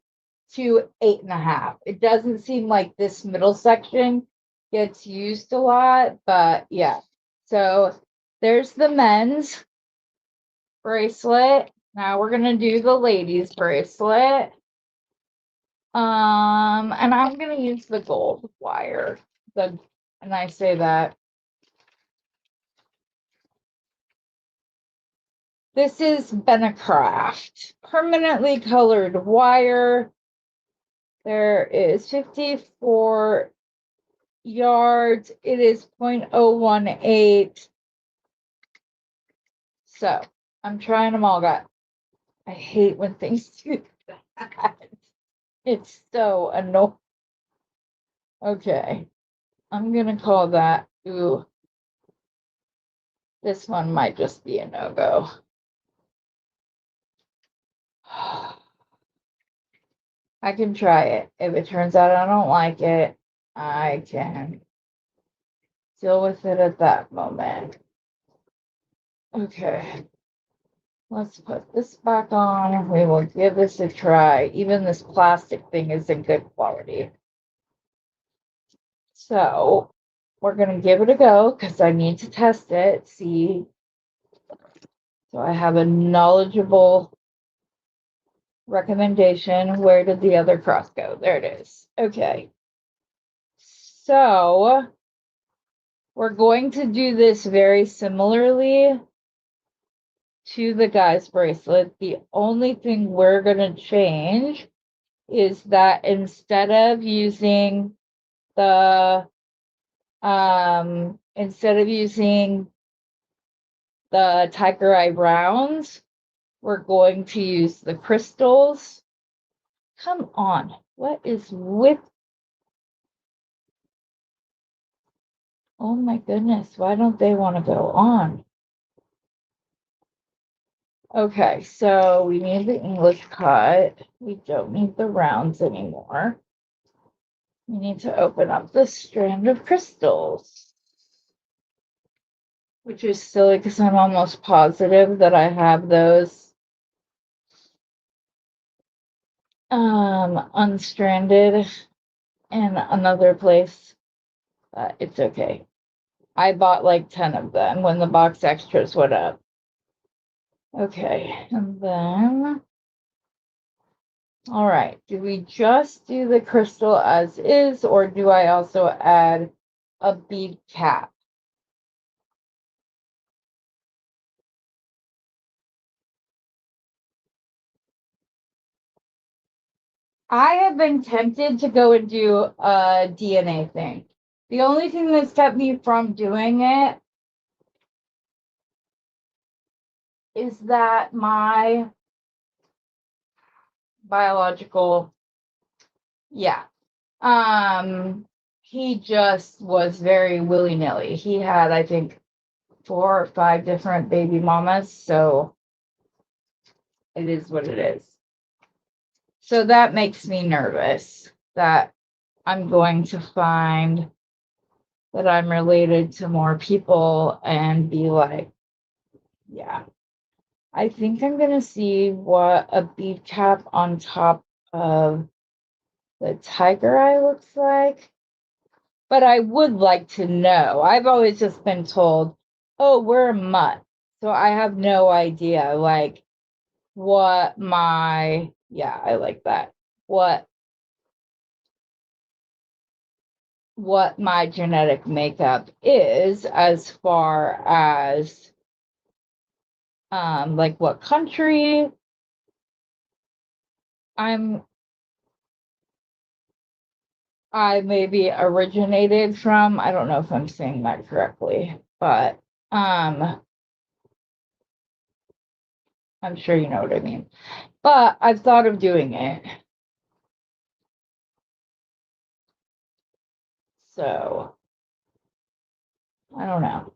to 8.5. It doesn't seem like this middle section gets used a lot, but yeah. So there's the men's bracelet. Now we're gonna do the ladies' bracelet. And I'm gonna use the gold wire. And I say that this is Benecraft permanently colored wire. There is 54 yards. It is 0.018. So I'm trying them all. I hate when things do that. It's so annoying. Okay. I'm gonna call that. Ooh. This one might just be a no-go. I can try it. If it turns out I don't like it, I can deal with it at that moment. Okay. Let's put this back on. We will give this a try. Even this plastic thing is in good quality. So we're going to give it a go because I need to test it, see. So I have a knowledgeable recommendation. Where did the other cross go? There it is. Okay. So we're going to do this very similarly to the guy's bracelet. The only thing we're going to change is that instead of using the tiger eye rounds, we're going to use the crystals. Come on, what is with? Oh my goodness, why don't they want to go on? Okay, so we need the English cut. We don't need the rounds anymore. We need to open up the strand of crystals, which is silly because I'm almost positive that I have those unstranded in another place, but it's okay. I bought like 10 of them when the box extras went up. Okay, and then, all right, do we just do the crystal as is, or do I also add a bead cap? I have been tempted to go and do a DNA thing. The only thing that's kept me from doing it is that my biological, he just was very willy-nilly. He had, I think, 4 or 5 different baby mamas, so it is what it is. So that makes me nervous that I'm going to find that I'm related to more people and be like, yeah. I think I'm going to see what a bead cap on top of the tiger eye looks like. But I would like to know. I've always just been told, oh, we're a mutt. So I have no idea. Like, what my, yeah, I like that. What my genetic makeup is as far as like what country I maybe originated from. I don't know if I'm saying that correctly, but I'm sure you know what I mean. But I've thought of doing it. So I don't know.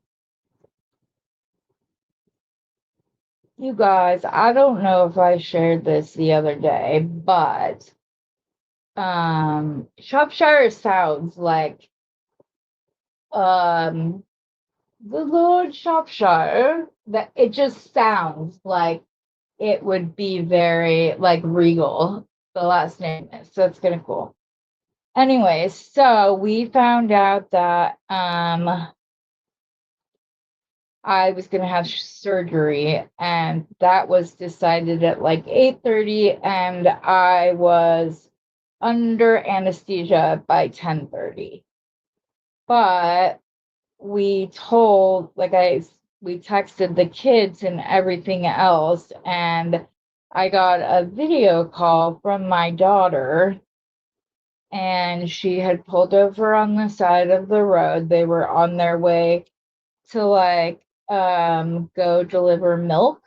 You guys, I don't know if I shared this the other day, but Shropshire sounds like the Lord Shropshire. That it just sounds like it would be very like regal. The last name is, so it's kind of cool. Anyways, so we found out that I was going to have surgery, and that was decided at like 8:30, and I was under anesthesia by 10:30. But we told, we texted the kids and everything else, and I got a video call from my daughter, and she had pulled over on the side of the road. They were on their way to go deliver milk.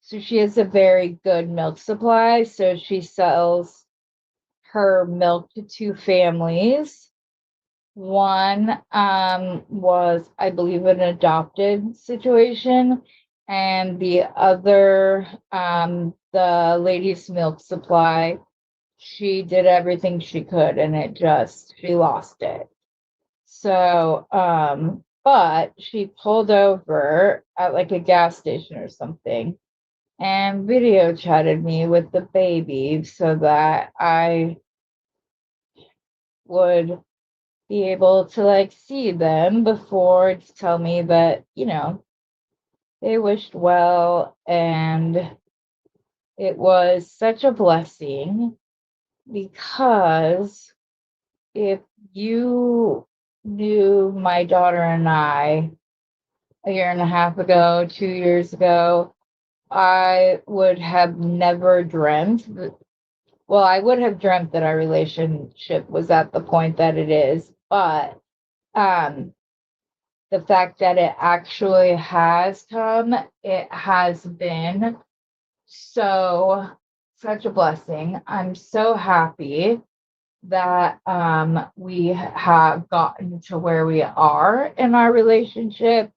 So she has a very good milk supply. So she sells her milk to two families. One was, I believe, an adopted situation, and the other, the lady's milk supply, she did everything she could, and she lost it. So, but she pulled over at like a gas station or something and video chatted me with the baby so that I would be able to like see them before to tell me that, they wished well, and it was such a blessing because if you knew my daughter and I a year and a half ago, 2 years ago, I would have never dreamt. Well, I would have dreamt that our relationship was at the point that it is, but the fact that it actually has come, it has been such a blessing. I'm so happy that we have gotten to where we are in our relationship.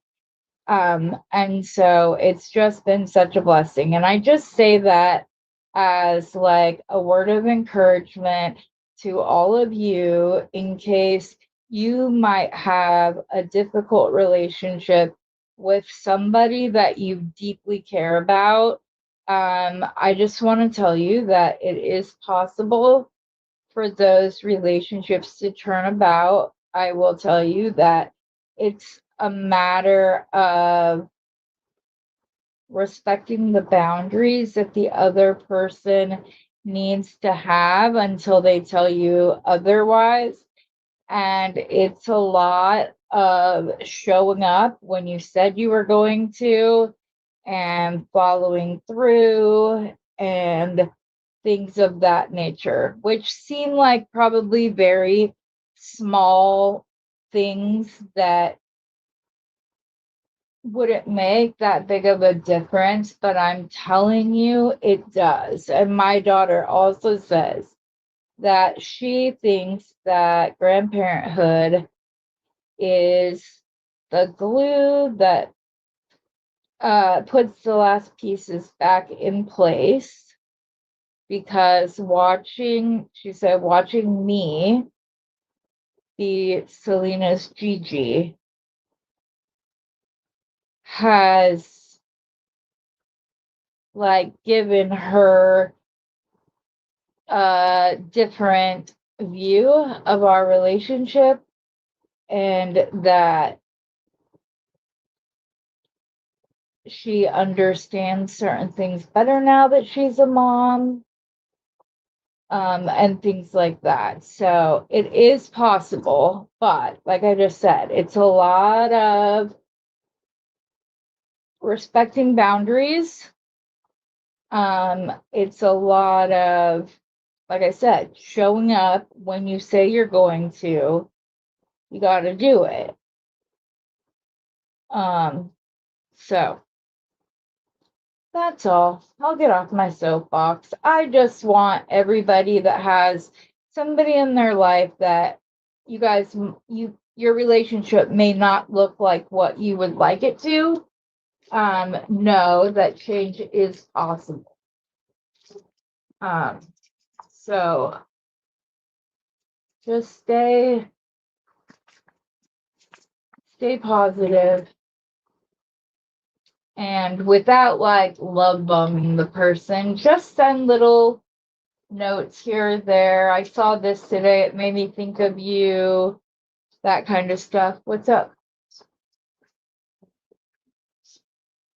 And so it's just been such a blessing. And I just say that as like a word of encouragement to all of you in case you might have a difficult relationship with somebody that you deeply care about. I just want to tell you that it is possible for those relationships to turn about. I will tell you that it's a matter of respecting the boundaries that the other person needs to have until they tell you otherwise. And it's a lot of showing up when you said you were going to and following through and things of that nature, which seem like probably very small things that wouldn't make that big of a difference, but I'm telling you, it does. And my daughter also says that she thinks that grandparenthood is the glue that puts the last pieces back in place, because she said, watching me be Selena's Gigi has like given her a different view of our relationship, and that she understands certain things better now that she's a mom, and things like that. So it is possible, but like I just said, it's a lot of respecting boundaries. It's a lot of, like I said, showing up when you say you're going to. You got to do it. So that's all. I'll get off my soapbox. I just want everybody that has somebody in their life that you guys, your relationship may not look like what you would like it to. Know that change is possible. So just stay positive, and without like love bombing the person, just send little notes here or there. I saw this today, it made me think of you, that kind of stuff. What's up?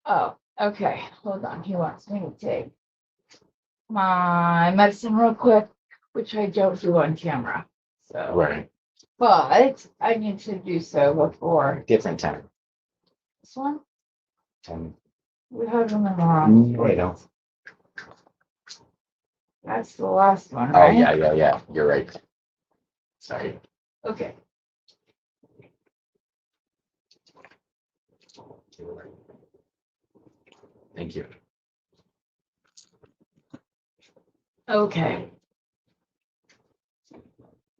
Oh, okay, hold on, he wants me to take my medicine real quick, which I don't do on camera, so Right. but I need to do so before Different time. this one. Time. We have them in the wrong. I know. That's the last one, Oh, right? yeah. You're right. Sorry. Okay. Thank you. Okay.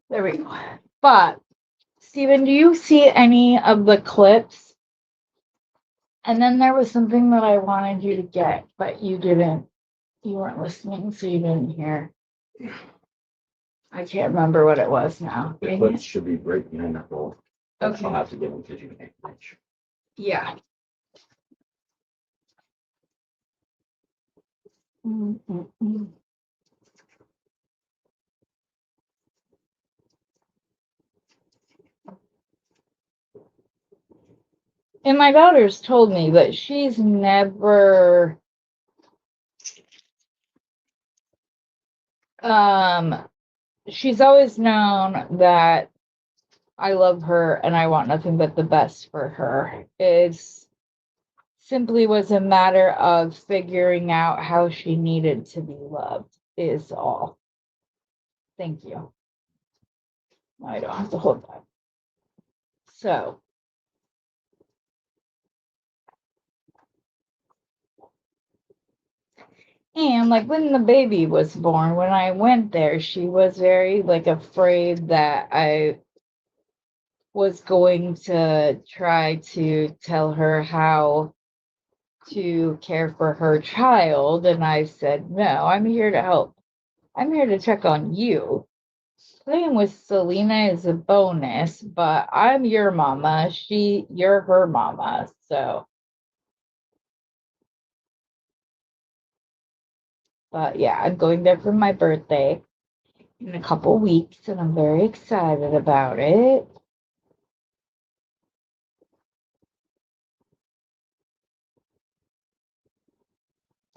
There we go. But, Stephen, do you see any of the clips? And then there was something that I wanted you to get, but you didn't. You weren't listening, so you didn't hear. I can't remember what it was now. The clips should be right behind that roll. Okay. I'll have to give them because you can't reach. Yeah. Mm-mm-mm. And my daughter's told me that she's never she's always known that I love her and I want nothing but the best for her. It's simply was a matter of figuring out how she needed to be loved, is all. Thank you. I don't have to hold that. So, and like when the baby was born, when I went there, she was very like afraid that I was going to try to tell her how to care for her child. And I said, no, I'm here to help. I'm here to check on you. Playing with Selena is a bonus, but I'm your mama. You're her mama. So, but yeah, I'm going there for my birthday in a couple weeks, and I'm very excited about it.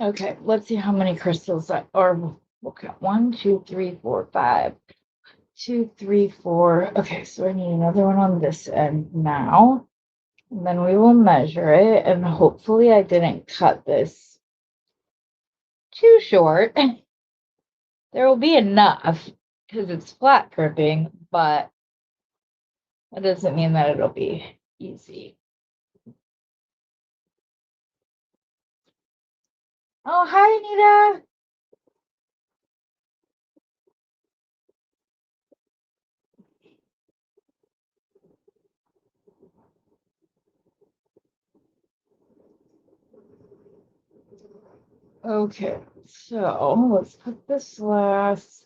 Okay, let's see how many crystals or okay, 1, 2, 3, 4, 5. 2, 3, 4. Okay, so I need another one on this end now. And then we will measure it, and hopefully I didn't cut this too short. There will be enough because it's flat dripping, but that doesn't mean that it'll be easy. Oh, hi, Anita. Okay, so let's put this last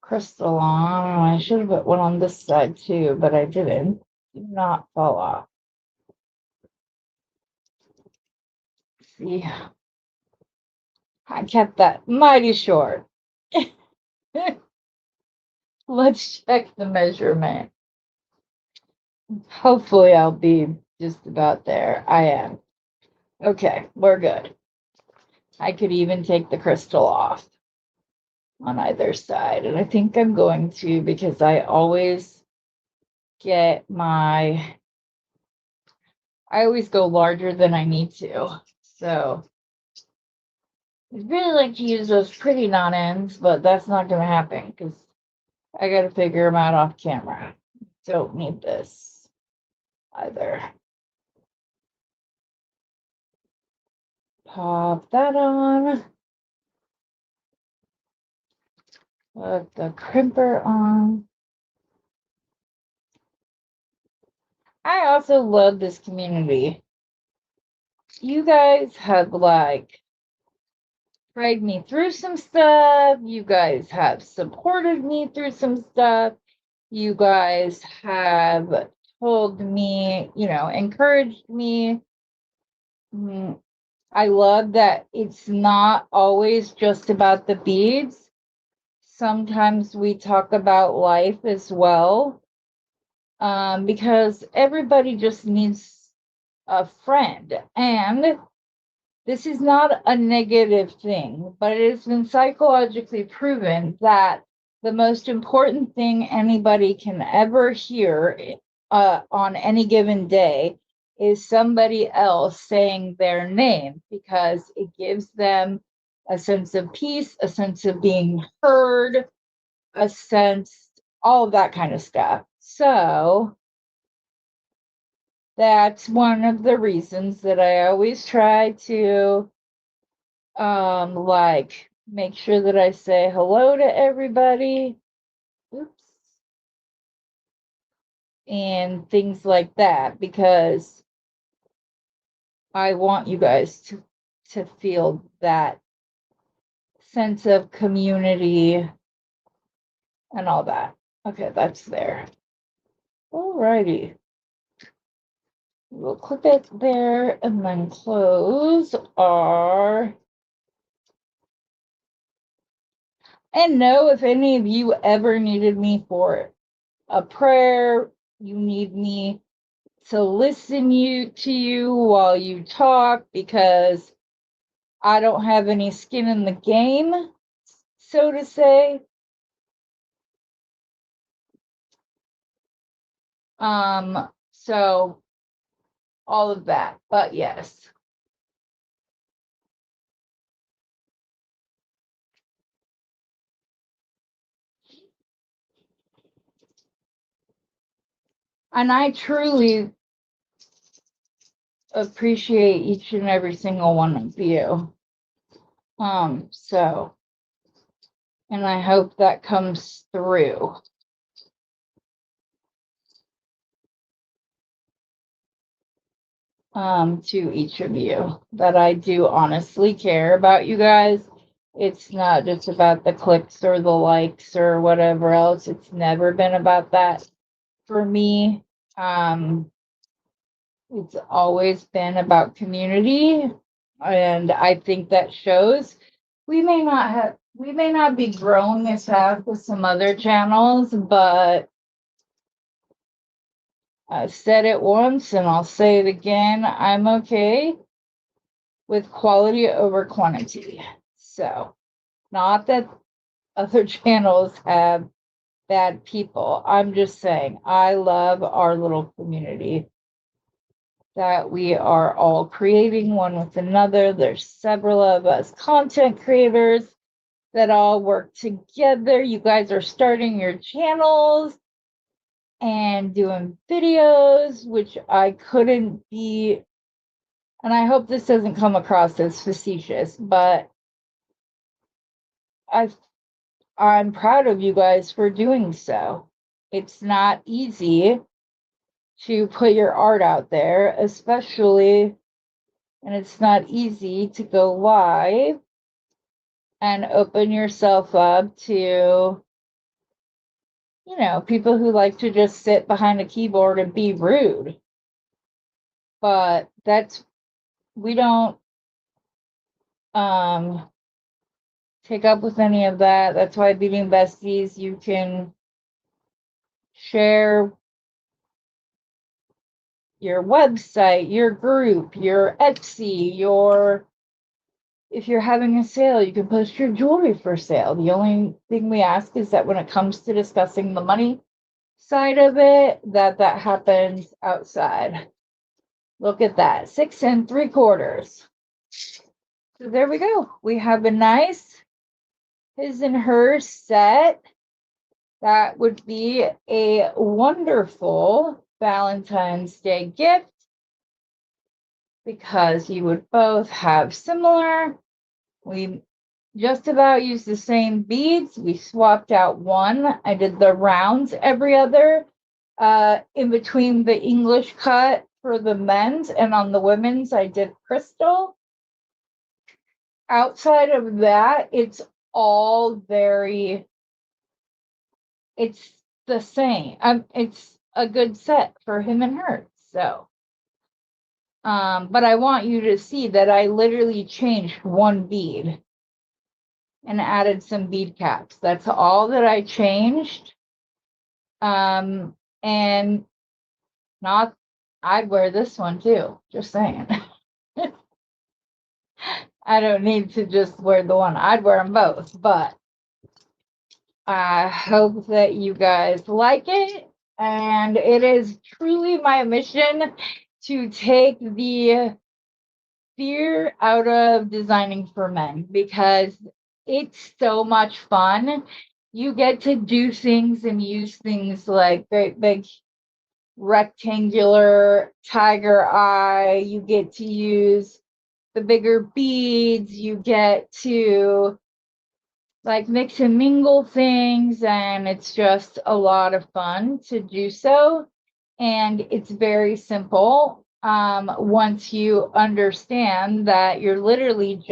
crystal on. I should have put one on this side too, but I didn't. Do not fall off. See, I kept that mighty short. Let's check the measurement. Hopefully I'll be just about there. I am. Okay, we're good. I could even take the crystal off on either side. And I think I'm going to, because I always get I always go larger than I need to. So I'd really like to use those pretty non-ends, but that's not going to happen because I got to figure them out off camera. Don't need this either. Pop that on. Put the crimper on. I also love this community. You guys have like prayed me through some stuff. You guys have supported me through some stuff. You guys have told me, encouraged me. I love that it's not always just about the beads. Sometimes we talk about life as well. Because everybody just needs a friend. And this is not a negative thing, but it has been psychologically proven that the most important thing anybody can ever hear on any given day is somebody else saying their name, because it gives them a sense of peace, a sense of being heard, a sense, all of that kind of stuff. So that's one of the reasons that I always try to like make sure that I say hello to everybody. Oops. And things like that, because I want you guys to feel that sense of community and all that. Okay, that's there. Alrighty. We'll clip it there and then close our. And know if any of you ever needed me for a prayer, you need me to listen to you while you talk, because I don't have any skin in the game, so to say. So all of that, but yes. And I truly appreciate each and every single one of you. So, and I hope that comes through. To each of you, that I do honestly care about you guys. It's not just about the clicks or the likes or whatever else. It's never been about that for me. It's always been about community, and I think that shows. We may not be growing as fast as some other channels, but I said it once and I'll say it again. I'm okay with quality over quantity. So, not that other channels have bad people. I'm just saying I love our little community that we are all creating one with another. There's several of us content creators that all work together. You guys are starting your channels and doing videos, which I couldn't be. And I hope this doesn't come across as facetious, but I'm proud of you guys for doing so. It's not easy to put your art out there, especially, and it's not easy to go live and open yourself up to, people who like to just sit behind a keyboard and be rude. But we don't take up with any of that. That's why Beading Besties, you can share your website, your group, your Etsy, if you're having a sale, you can post your jewelry for sale. The only thing we ask is that when it comes to discussing the money side of it, that happens outside. Look at that, 6 3/4. So there we go. We have a nice his and hers set. That would be a wonderful Valentine's Day gift because you would both have similar. We just about used the same beads. We swapped out one. I did the rounds every other in between the English cut for the men's, and on the women's I did crystal. Outside of that, it's all it's the same. It's a good set for him and her. So, but I want you to see that I literally changed one bead and added some bead caps. That's all that I changed. And not, I'd wear this one too, just saying. I don't need to just wear the one. I'd wear them both, but I hope that you guys like it. And it is truly my mission to take the fear out of designing for men because it's so much fun. You get to do things and use things like great big rectangular tiger eye. You get to use the bigger beads. You get to like mix and mingle things, and it's just a lot of fun to do so. And it's very simple once you understand that you're literally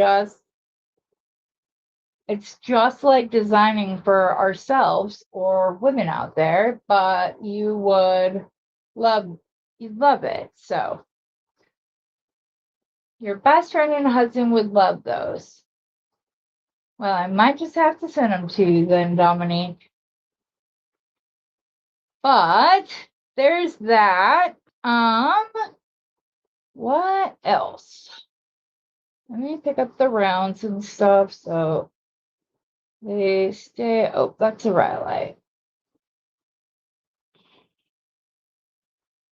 it's just like designing for ourselves or women out there, but you'd love it. So your best friend and husband would love those. Well, I might just have to send them to you then, Dominique. But there's that. What else? Let me pick up the rounds and stuff so they stay. Oh, that's a rhyolite.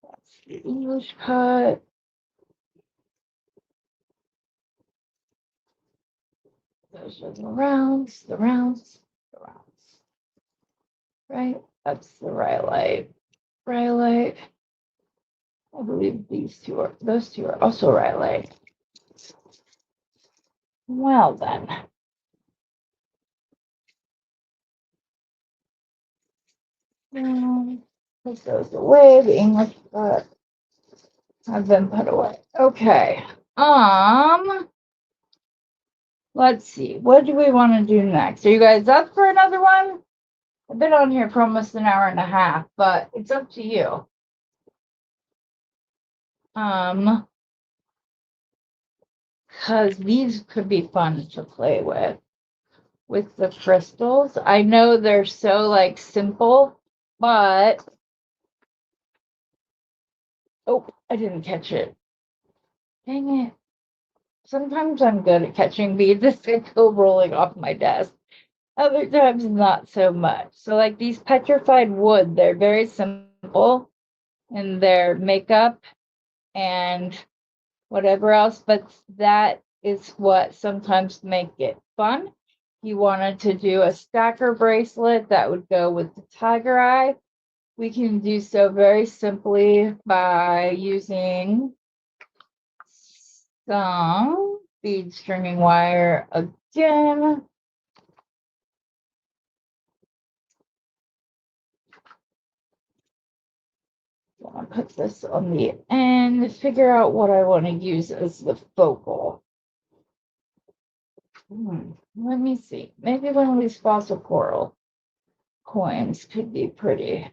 That's the English cut. Those are the rounds. Right? That's the rhyolite. I believe those two are also rhyolite. Well then. Put those away. The English cut have been put away. Okay. Let's see. What do we want to do next? Are you guys up for another one? I've been on here for almost an hour and a half, but it's up to you. Because these could be fun to play with the crystals. I know they're so like simple, but oh, I didn't catch it. Dang it. Sometimes I'm good at catching beads as they go rolling off my desk. Other times not so much. So like these petrified wood, they're very simple in their makeup and whatever else, but that is what sometimes make it fun. You wanted to do a stacker bracelet that would go with the tiger eye. We can do so very simply by using some bead stringing wire again. I'm gonna put this on the end, figure out what I want to use as the focal. Let me see. Maybe one of these fossil coral coins could be pretty.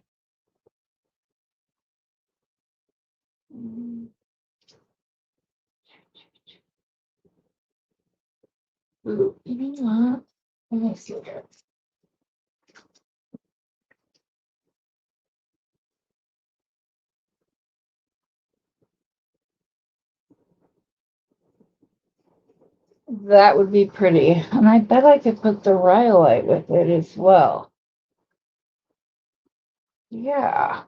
Ooh, you know what? Let me see here. That would be pretty. And I bet I could put the rhyolite with it as well. Yeah.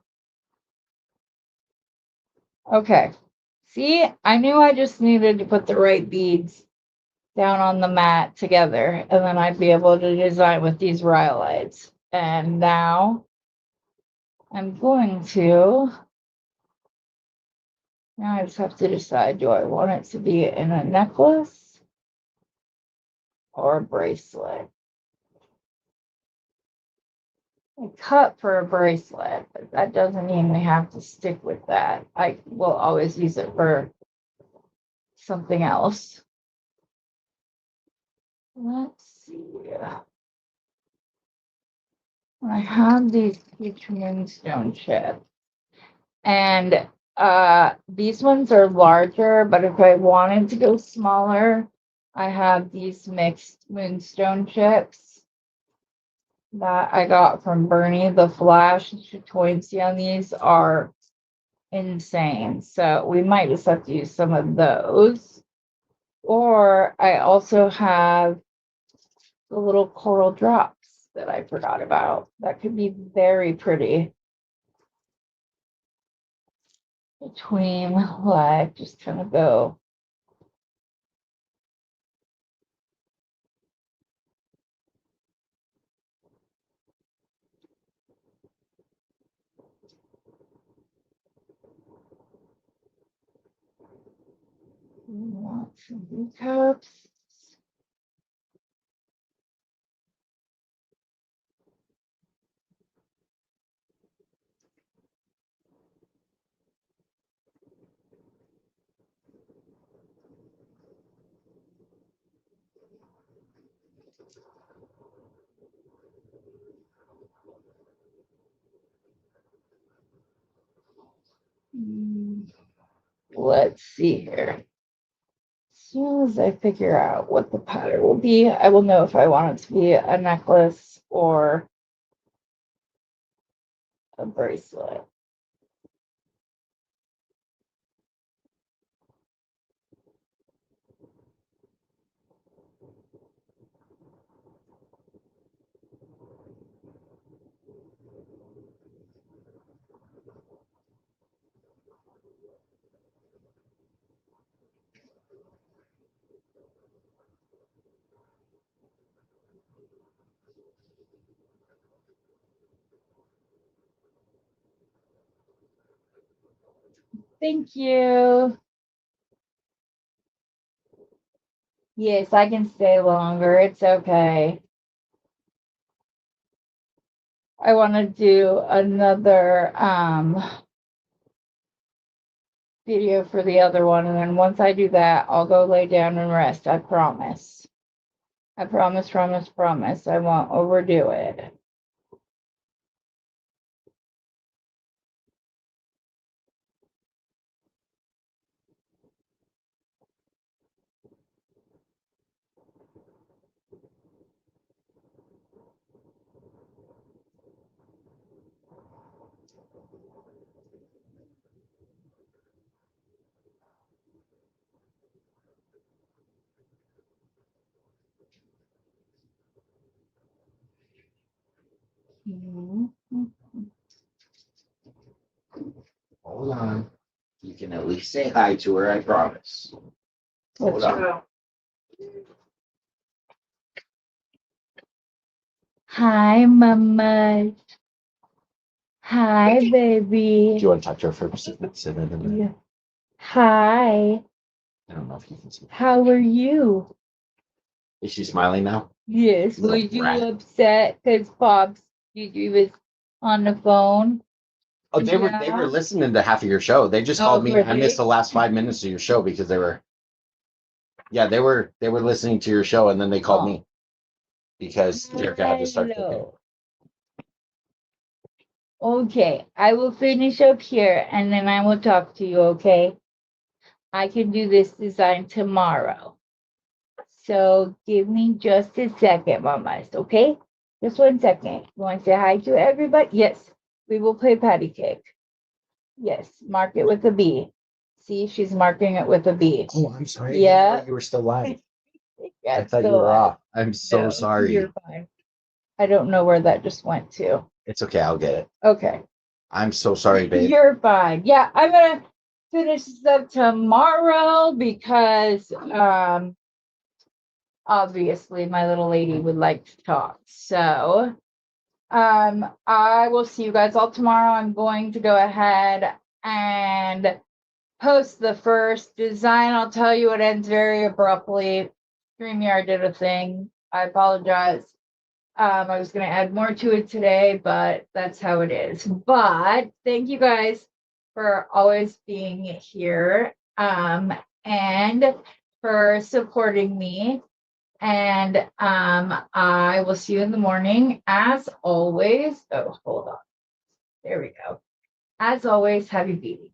Okay. See, I knew I just needed to put the right beads down on the mat together, and then I'd be able to design with these rhyolites. And now I'm going to, now I just have to decide, do I want it to be in a necklace or a bracelet? I cut for a bracelet, but that doesn't mean we have to stick with that. I will always use it for something else. Let's see. I have these peach moonstone chips, and these ones are larger, but if I wanted to go smaller, I have these mixed moonstone chips that I got from Bernie the Flash. The toys on these are insane. So we might just have to use some of those. Or I also have the little coral drops that I forgot about. That could be very pretty. Between, like, just kind of go. We want some recaps. Let's see here. As soon as I figure out what the pattern will be, I will know if I want it to be a necklace or a bracelet. Thank you. Yes, I can stay longer. It's okay. I want to do another video for the other one, and then once I do that, I'll go lay down and rest. I promise. I promise, promise, promise. I won't overdo it. Mhm. Hold on. You can at least say hi to her, I promise. Hold Let's on. go. Hi, Mama. Hi, Do baby. you want to talk to her for a second? Yeah. Hi. I don't know if you can see. How are you? Is she smiling now? Yes. Little Was you brat. upset because Pops Gigi was on the phone? Oh, they were Yeah. listening to half of your show. They just Oh, called me. were I missed they? the last 5 minutes of your show because they were listening to your show and then they called Oh. me because Jerica had to start cooking. Hello. Okay, I will finish up here and then I will talk to you, okay? I can do this design tomorrow. So give me just a second, mamas, okay? Just 1 second. You want to say hi to everybody? Yes, we will play patty cake. Yes, mark it with a B. See, she's marking it with a B. Oh, I'm sorry. I didn't Yeah. know you were still live. Yeah, I it's thought you still were alive. off. I'm so No, sorry. you're fine. I don't know where that just went to. It's okay. I'll get it. Okay. I'm so sorry, babe. You're fine. Yeah, I'm gonna finish this up tomorrow because obviously my little lady would like to talk. So I will see you guys all tomorrow. I'm going to go ahead and post the first design. I'll tell you it ends very abruptly. StreamYard did a thing. I apologize. I was going to add more to it today, but that's how it is. But thank you guys for always being here and for supporting me. And I will see you in the morning. As always, oh, hold on. There we go. As always, happy beading.